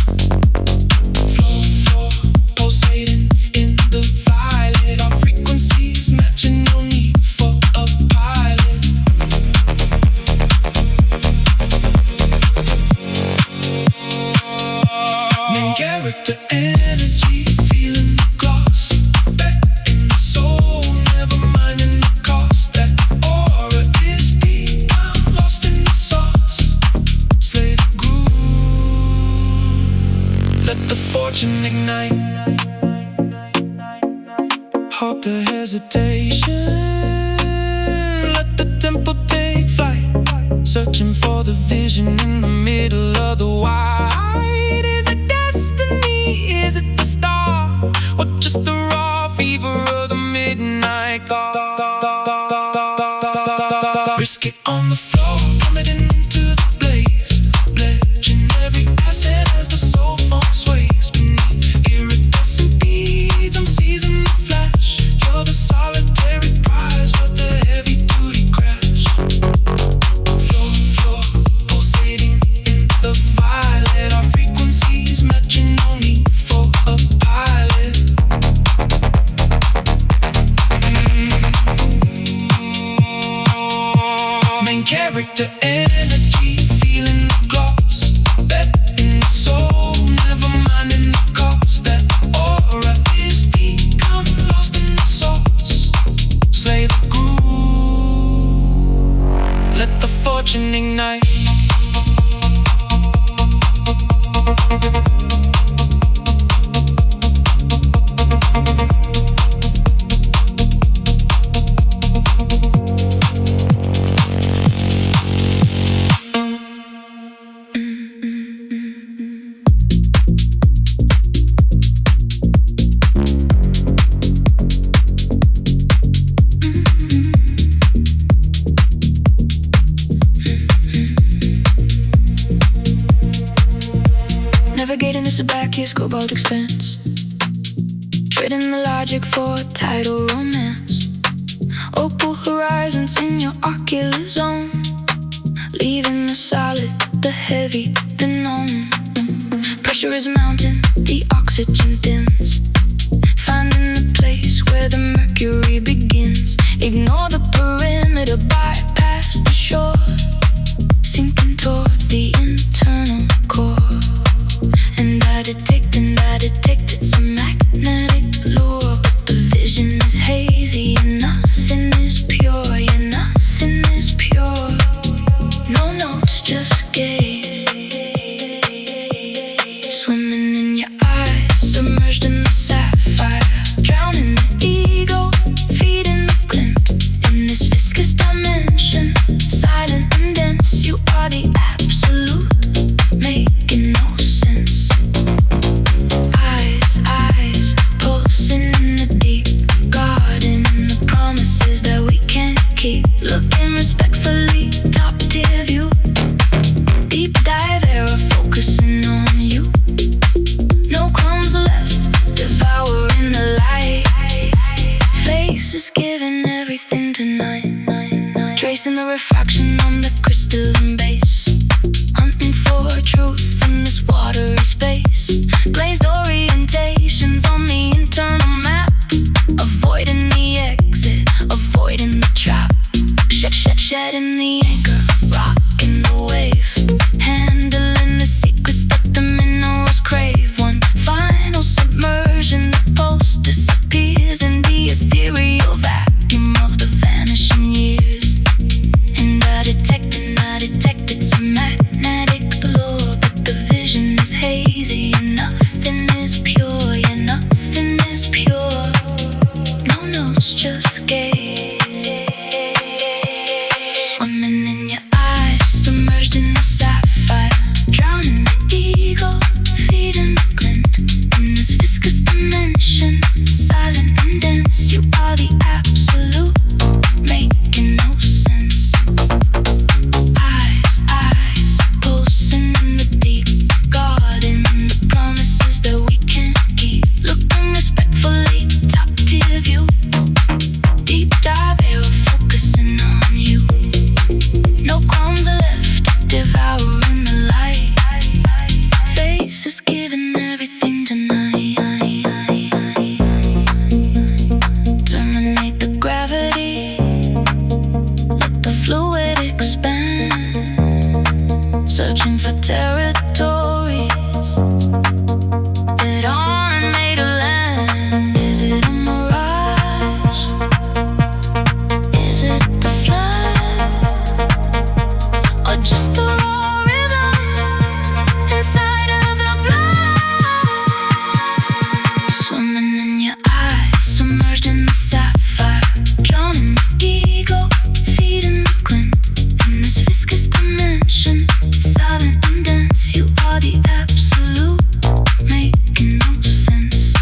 Floor, pulsating in the violet. Our frequencies matching, no need for a pilot. Main character energy, feeling the gloss. Bet in the soul, never minding the cost. That aura is peak, I'm lost in the sauce. Slay the groove, let the fortune ignite. Halt the hesitation, let the tempo take flight. Searching for the vision in the middle of the wide. Is it destiny? Is it the star? Or just the raw fever of the midnight call? Risk it on the floor, plummeting into the blaze. Pledging every asset as the soul funk sways. Beneath iridescent beads, I'm seizing the flash. You're the solitary prize with the heavy duty crash. Floor, pulsating in the violet. Our frequencies matching, no need for a pilot. Main character energy, feeling the gloss. Bet in the soul, never minding the cost. That aura is peak, I'm lost in the sauce. Slay the groove, let the fortune ignite. Navigating this Abacius cobalt expense. Trading the logic for tidal romance. Opal horizons in your ocular zone. Leaving the solid, the heavy, the known. Pressure is mounting, the oxygen thins. Finding the place where is giving everything tonight. Tracing the refraction on the crystalline base. Hunting for truth in this watery space. Glazed orientations on the internal map. Avoiding the exit, avoiding the trap. Shedding the anchor, rocking the wave. Handling the secrets that the minerals crave. One final submersion, the pulse disappears in the ethereal vacuum of the vanishing years. And I detected some magnetic lure, but the vision is hazy and nothing is pure. Yeah, nothing is pure. No, it's just gaze. Swimming in your eyes, submerged in the sapphire. Drowning the ego, feeding the glint. In this viscous dimension, silent and dense. You are the absolute, making no sense. Eyes, pulsing in the deep. Guarding the promises that we can't keep. Looking respectfully, top tier view. Deep dive arrow focusing on you. No crumbs left, devouring the light. Face is giving everything tonight. Terminate the gravity, let the fluid expand. Searching for territories that aren't made of land. Is it a mirage? Is it the flood? Or just the raw rhythm inside of the blood? Swimming in your eyes, submerged in the sapphire. Drowning the ego, feeding the glint. In this viscous dimension, silent and dense. You are the absolute, making no sense.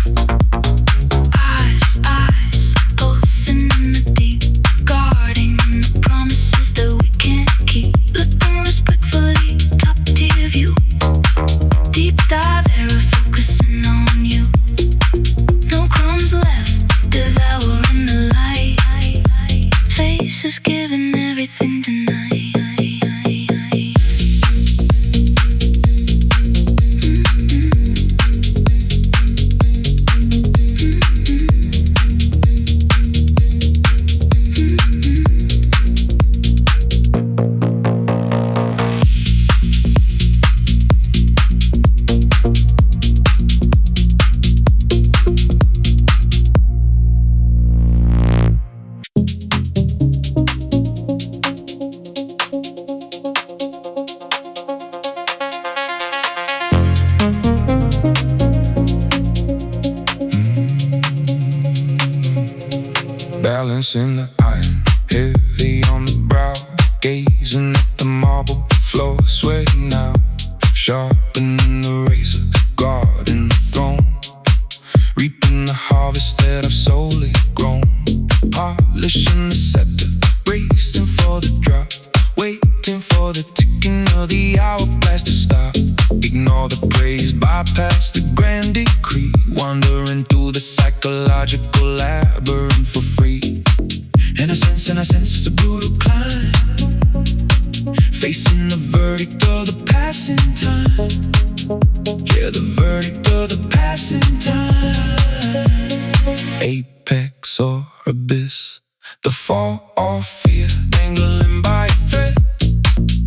Eyes, pulsing in the deep. Guarding the promises that we can't keep. Looking respectfully, top tier view. Deep dive arrow focusing on you. No crumbs left, devouring the light. Face is giving everything tonight. Balancing the iron, heavy on the brow. Gazing at the marble floor, sweating now. Sharpening the razor, guarding the throne. Reaping the harvest that I've solely grown. Polishing the scepter, bracing for the drop. Waiting for the ticking of the hourglass to stop. Ignore the praise, bypass the grand decree. Wandering through the psychological labyrinth for free. In a sense, it's a brutal climb. Facing the verdict of the passing time. Yeah, the verdict of the passing time. Apex or abyss, the fall of fear, dangling by a thread.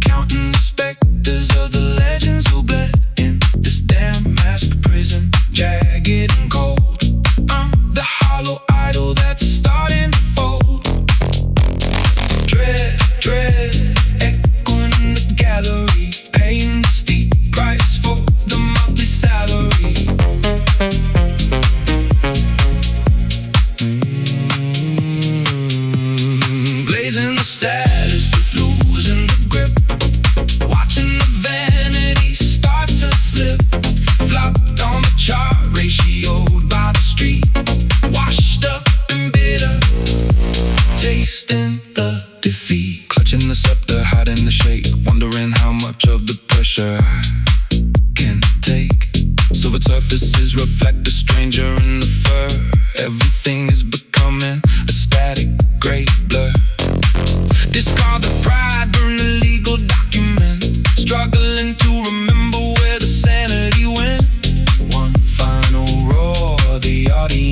Counting the specters of the legends who bled in this damn mask prison, jagged and cold. I'm the hollow idol that's starting to fold. Dread, echoing in the gallery, paying the steep price for the monthly salary. Blazing the status, but losing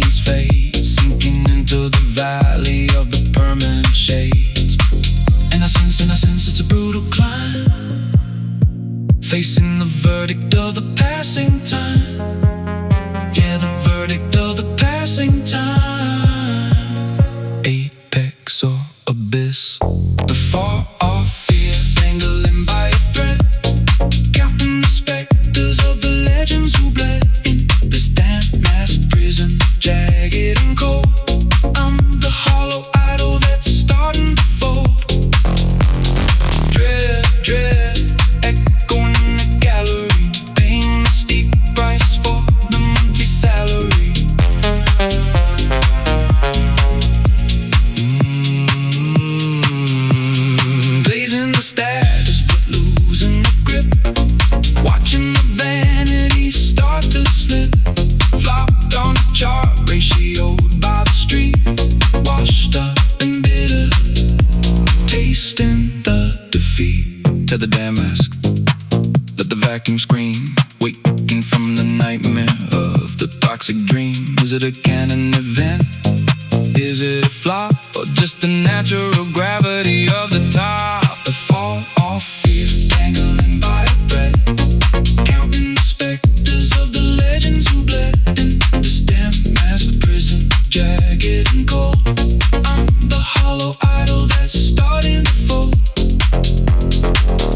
dreams fade, sinking into the valley of the permanent shades. And I sense it's a brutal climb, facing the verdict of the passing time. Yeah, the verdict of the passing time. Apex or abyss, the far off fear dangling by a thread, counting the specters of the legends who bled in this damp mass prison, jagged and cold. I'm the hollow idol that's starting to fold. Dread, dread, echoing in the gallery, paying the steep price for the monthly salary. Blazing the status but losing the grip, watching the vanity start to slip. Flopped on a chart, ratioed by the street, washed up and bitter, tasting the defeat. To the damask, let the vacuum scream, waking from the nightmare of the toxic dream. Is it a canon event? Is it a flop, or just the natural gravity of the top? The fall off fear dangling by a thread, counting the specters of the legends who bled in this damn mass prison, jagged and cold. I'm the hollow idol that's starting to fold.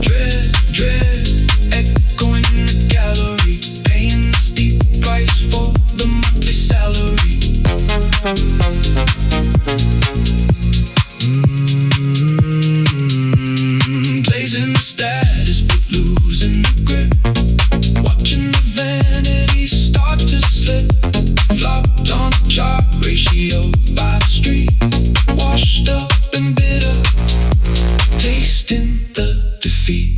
Dread, dread, echoing in the gallery, paying the steep price for the monthly salary. Blazing the status but losing the grip, watching the vanity start to slip. Flopped on the chart, ratio by the street, washed up and bitter, tasting the defeat.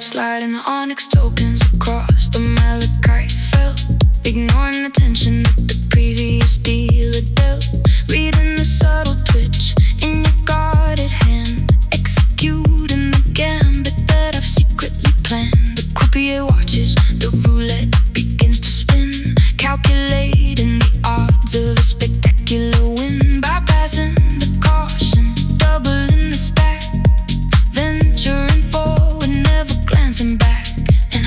Sliding the onyx tokens across the malachite felt, ignoring the tension that the previous dealer dealt. Reading the subtle twitch in your guarded hand, executing the gambit that I've secretly planned. The croupier watches, the roulette begins to spin, calculating the odds of a spectacular win, bypassing the caution, doubling the stack, venturing forward, never glancing back. And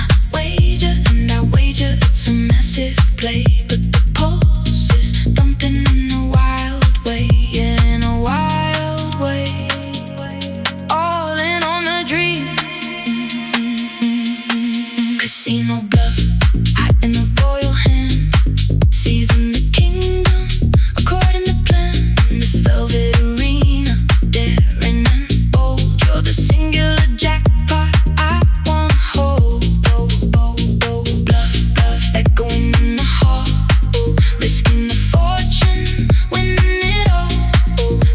I wager it's a massive play, but the pulse is thumping in a wild way, yeah, in a wild way. All in on the dream. Casino bluff, hot in the royal hand, seizing the kingdom according to plan. In this velvet arena, daring and bold, you're the singular jackpot I wanna hold. Bluff, bluff, echoing in the hall, risking the fortune, winning it all.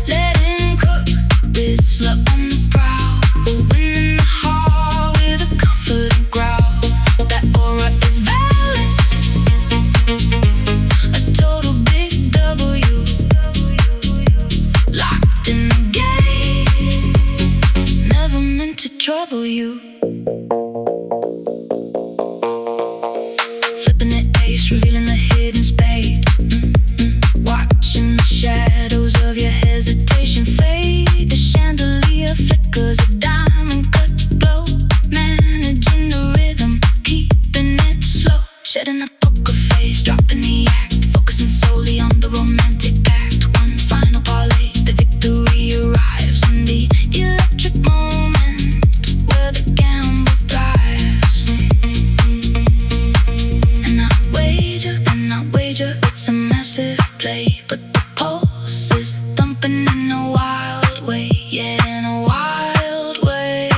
Let him cook, Whistler on the prowl, winning the hall with a confident growl. That aura is valid, a total big W, locked in the game, never meant to trouble you. Flipping the ace, revealing the hidden spade. Watching the shadows of your hesitation fade. The chandelier flickers a diamond cut glow, managing the rhythm, keeping it slow. Shedding a poker face, dropping the act, focusing solely on the romantic act. One final parlay, the victory arrives in the electric moment where the gamble thrives. And I wager it's a massive play, but the pulse is thumping in a wild way, yeah, in a wild way.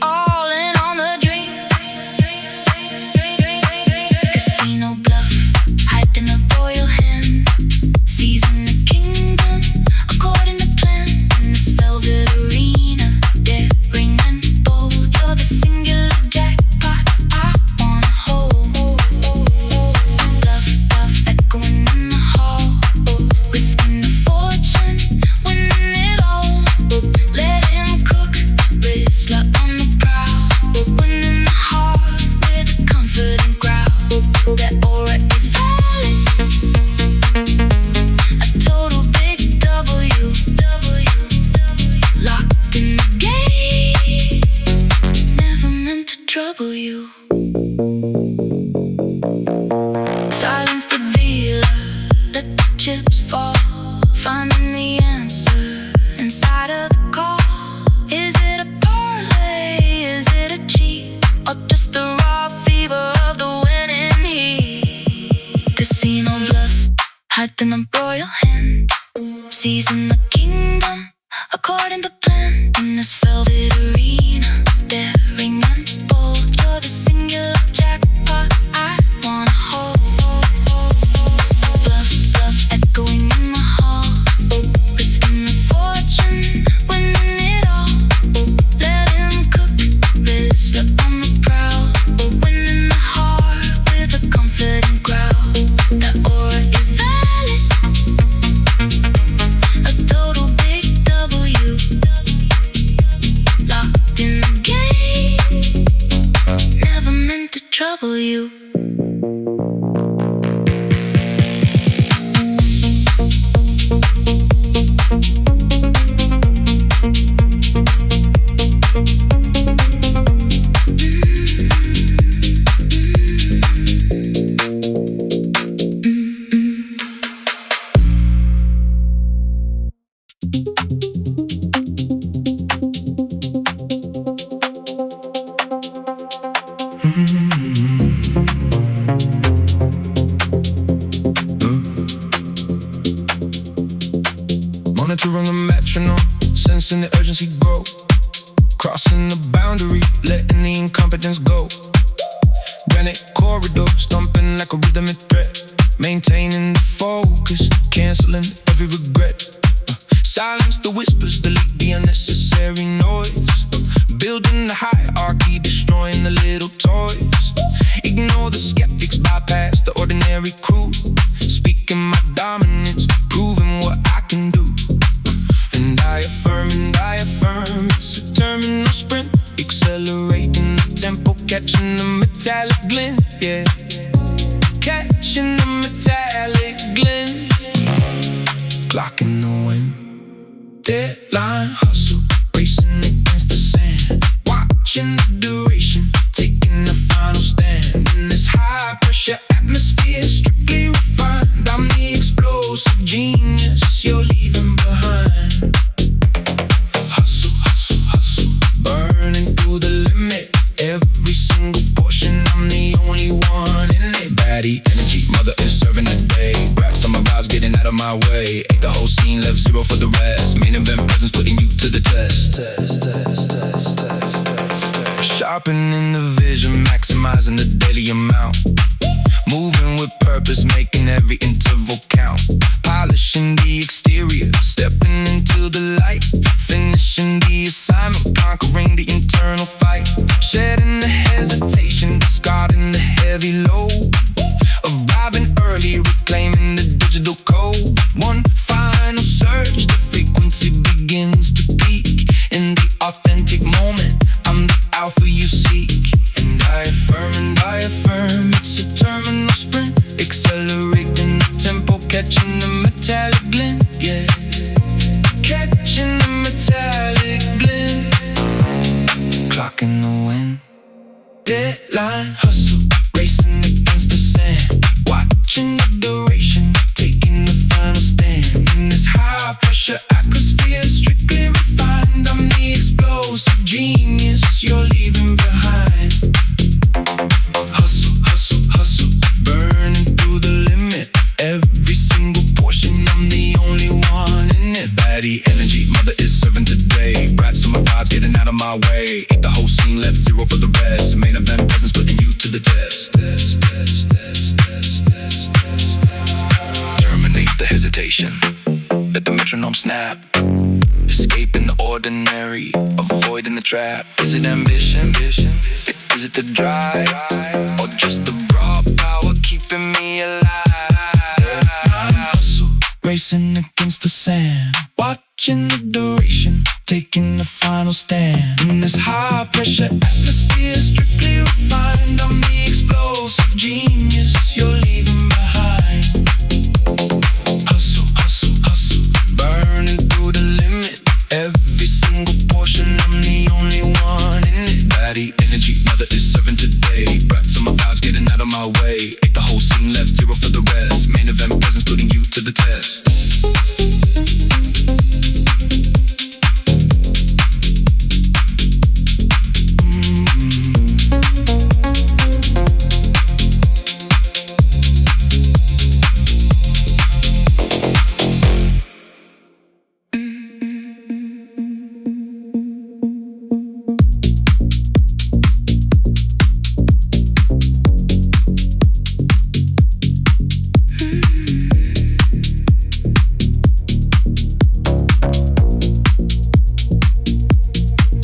All in on the dream. Silence the dealer, let the chips fall. Finding the answer inside of the call. Is it a parlay? Is it a cheat? Or just the raw fever of the winning heat? Casino bluff, hyped in a royal hand, seizing the kingdom according to plan. In this velvet arena, daring and bold, you're the singular jackpot I wanna hold. Bluff, bluff, echoing in the hall, risking the fortune, winning it all. Let him cook, Rizzler on the prowl, winning the heart with a confident growl. The aura is valid, a total big W. Locked in the game, never meant to trouble you. Monitoring the metronome, sensing the urgency grow. Crossing the boundary, letting the incompetence go. Granite corridor, stomping like a rhythmic threat. Maintaining the focus, canceling every regret. Silence the whispers, delete the unnecessary noise. Building the hierarchy, destroying the little toys. Ignore the skeptics, bypass the ordinary crew. Speaking my dominance, proving what I can do. And I affirm, it's a terminal sprint. Accelerating the tempo, catching the metallic glint, yeah. Catching the metallic glint. Clock in the wind, deadline hustle, racing against the sand. Watching the duration, taking the final stand. In this high pressure atmosphere, strictly refined. I'm the explosive genius you're leaving behind. Hustle, hustle, hustle, burning through the limit. Every single portion, I'm the only one in it. Baddie energy, mother is serving the day. Rap summer vibes, getting out of my way. Ate the whole scene, left zero for the rest. Main event presence, putting you to the test. Sharpening the vision, maximizing the daily amount. Moving with purpose, making every interval count. Polishing the exterior, stepping into the light. Finishing the assignment, conquering the internal fight. Shedding the hesitation, discarding the heavy load. Arriving early, reclaiming the digital code. One final search, the frequency begins to peak. In the authentic moment, I'm the alpha you seek. And I affirm, it's a terminal sprint. Accelerating the tempo, catching the metallic glint, yeah. Catching the metallic glint. Clock in the wind, deadline hustle, racing against the sand. Watching the duration, taking the final stand. In this high pressure atmosphere, strictly refined. I'm the explosive genius you're leaving behind. Hustle, hustle, hustle, burning through the limit. Every single portion, I'm the only one in it. Baddie energy, mother is serving today. Bright summer vibes, getting out of my way. Ate the whole scene, left zero for the rest. Main event presence, putting you to the test. Terminate the hesitation, let the metronome snap. Escaping the ordinary, avoiding the trap. Is it ambition? Is it the drive? Or just the raw power keeping me alive? Hustle, racing against the sand. Watching the duration, taking the final stand. In this high pressure atmosphere, strictly refined. I'm the explosive genius you're leaving behind. Hustle, hustle, hustle, burning through the limit. Every single portion, I'm the only one in it. Baddie energy, mother is serving today. Bright summer our way. Ate the whole scene, left zero for the rest. Main event presence, putting you to the test.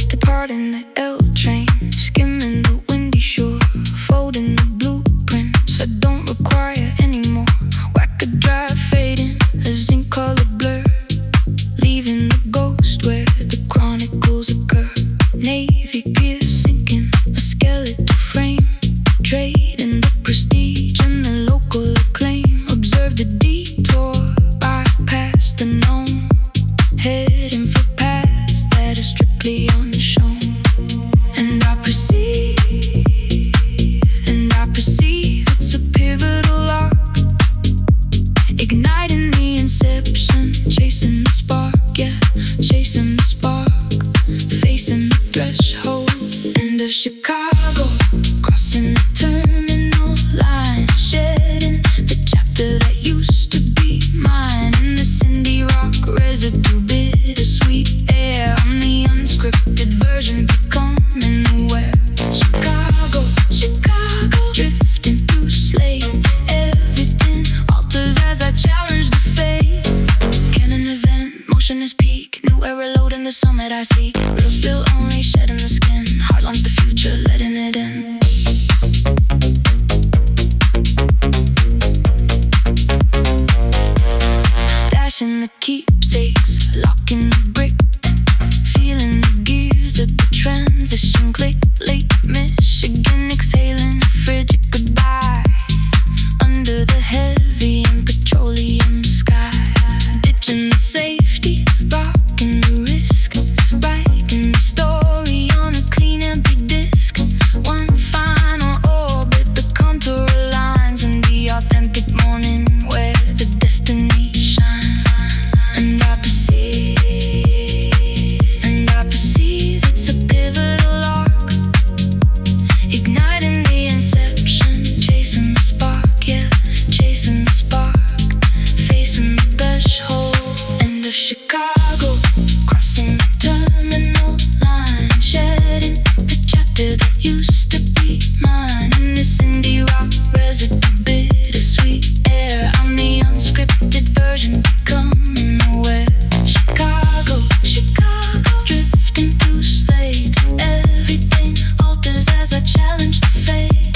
Departing the L train, skimming the windy shore, folding the blueprints I don't require anymore. Whack a drive fading, a zinc color blur, leaving the ghost where the chronicles occur. Navy gear sinking, a skeletal frame, trading the prestige and the local acclaim. Observe the detour, bypass the known, heading for paths that are strictly unshown. And I perceive it's a pivotal arc, igniting the inception, chasing the spark, yeah, chasing the spark, facing the threshold. End of Chicago, crossing the terminal line, shedding the chapter that used to be mine. In this indie rock residue, bittersweet air, I'm the unscripted version, becoming aware. Chicago, drifting through slate. Everything alters as I challenge the fate. Can an event, motion is peak, new era load in the summit I see. Real spill only, shedding the skin, heart launch the future, letting it in. Stashing the keepsakes, locking the brick, feeling the gears of the transition click. Late Michigan, exhaling a frigid goodbye under the heavy and petroleum sky. Ditching the safety, rocking the risk, writing the story on a clean empty disc. One final orbit, the contour aligns in the authentic morning where the destiny shines. And I perceive it's a pivotal arc, igniting the inception, chasing the spark, yeah, chasing the spark, facing the threshold. End of Chicago, crossing the terminal line, shedding the chapter that used to be mine. In this indie rock residue, bittersweet air, I'm the unscripted version, becoming aware. Chicago, drifting through slate. Everything alters as I challenge the fate.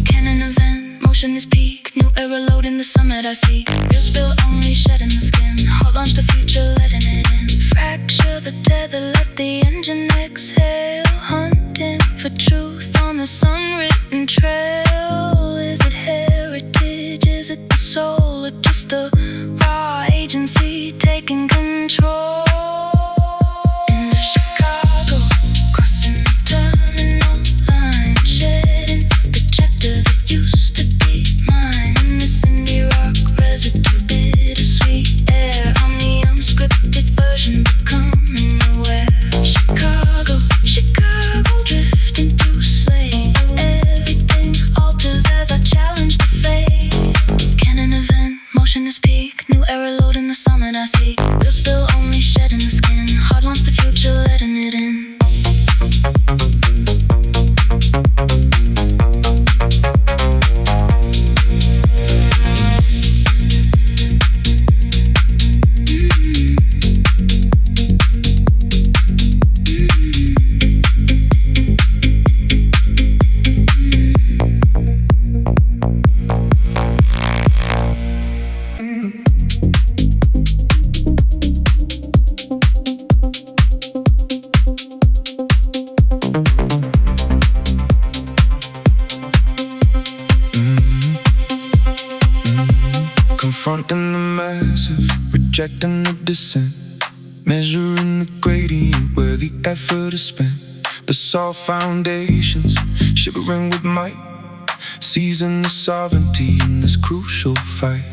Can an event, motion is peak, new era load in the summit I see. Real spill only, shedding the skin, hard launch the future, letting it in. Fracture the tether, let the engine exhale, hunting for truth on the sun-written trail. Is it heritage, is it the soul, or just the raw agency taking control? End of Chicago, crossing the terminal line, shedding the chapter that used to be mine. In this indie rock residue, bittersweet air, I'm the unscripted version, becoming aware. Chicago, drifting through slate. Everything alters as I challenge the fate. Can an event, motion is peak, new era load in the summit I see. Real spill only, shedding the skin, hard launch the future, letting it in. Confronting the massive, rejecting the descent, measuring the gradient where the effort is spent. The soft foundations, shivering with might, seizing the sovereignty in this crucial fight.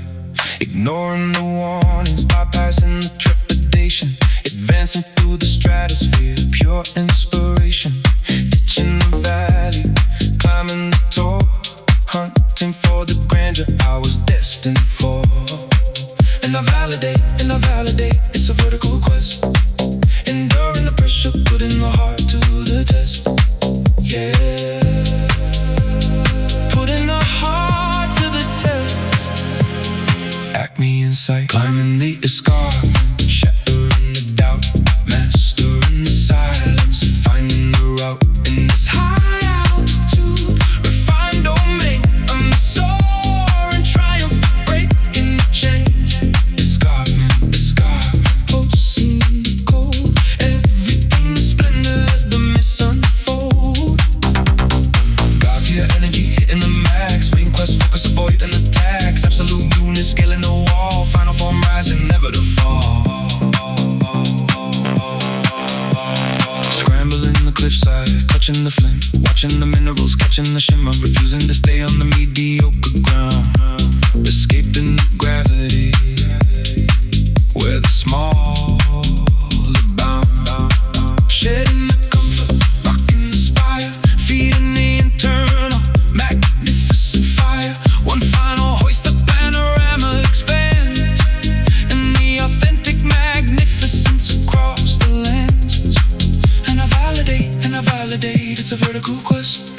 Ignoring the warnings, bypassing the trepidation, advancing through the stratosphere, pure inspiration. Ditching the valley, climbing the tall, hunting for the grandeur I was destined for. And I validate, it's a vertical quest. Enduring the pressure, putting the heart to the test. Yeah, putting the heart to the test. Acme insight, climbing the escarpment, shattering the doubt, mastering the silence, finding the route in this high altitude, refined domain. I'm soaring, triumph, breaking the chain. Escarpment, pulsing in the cold. Everything is splendor as the mists unfold. God to your energy, hitting the max. Main quest, focus, avoid an attacks. Absolute unit, scaling the wall. Final form rising, never to fall. Scrambling the cliffside, clutching the flint, watching the minerals, catching the shimmer, refusing to stay on the mediocre ground. Escaping gravity, where the small abound. Shedding the comfort, rocking the spire, feeding the internal, magnificent fire. One final hoist, the panorama expands, and the authentic magnificence across the lenses. And I validate, it's a vertical quest.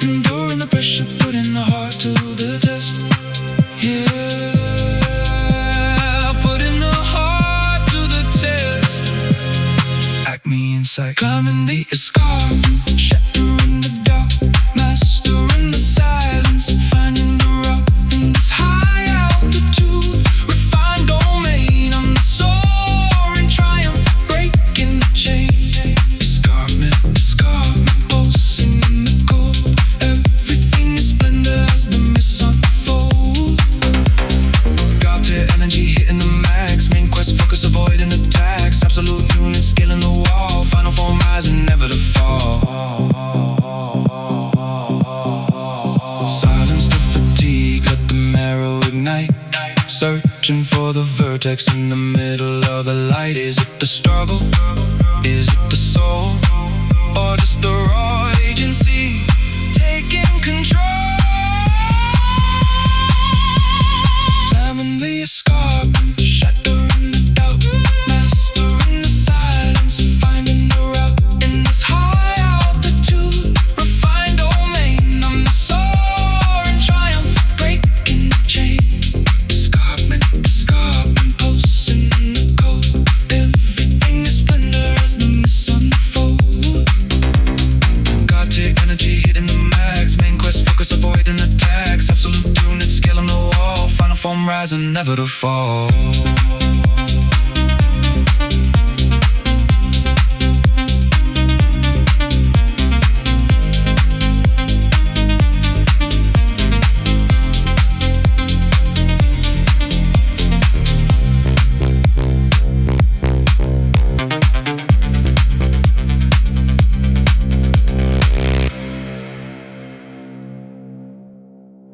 Enduring the pressure, putting the heart to the test. Yeah, putting the heart to the test. Acme insight, climbing the escarpment, shattering the doubt, mastering the silence, finding the route in this high altitude, refined domain. I'm soaring, triumph, breaking the chain. Escarpment, pulsing in the cold. Everything is splendor as the mists unfold. Got their energy, hitting the max. Main quest, focus, avoiding attacks. Absolute unit, scaling the wall. Final form rising, never to fall. Silence the fatigue, let the marrow ignite. Searching for the vertex in the middle of the light. Is it the struggle? Is it the soul? Or just the raw agency taking control? Climbing the escarpment, shattering the doubt, mastering the silence, finding the route in this high altitude, refined domain. I'm soaring, triumph, breaking the chain. Escarpment, pulsing in the cold. Everything is splendor as the mists unfold. Got your energy, hitting the max. Main quest, focus, avoiding attacks. Absolute unit, scaling the wall. Final form rising, never to fall.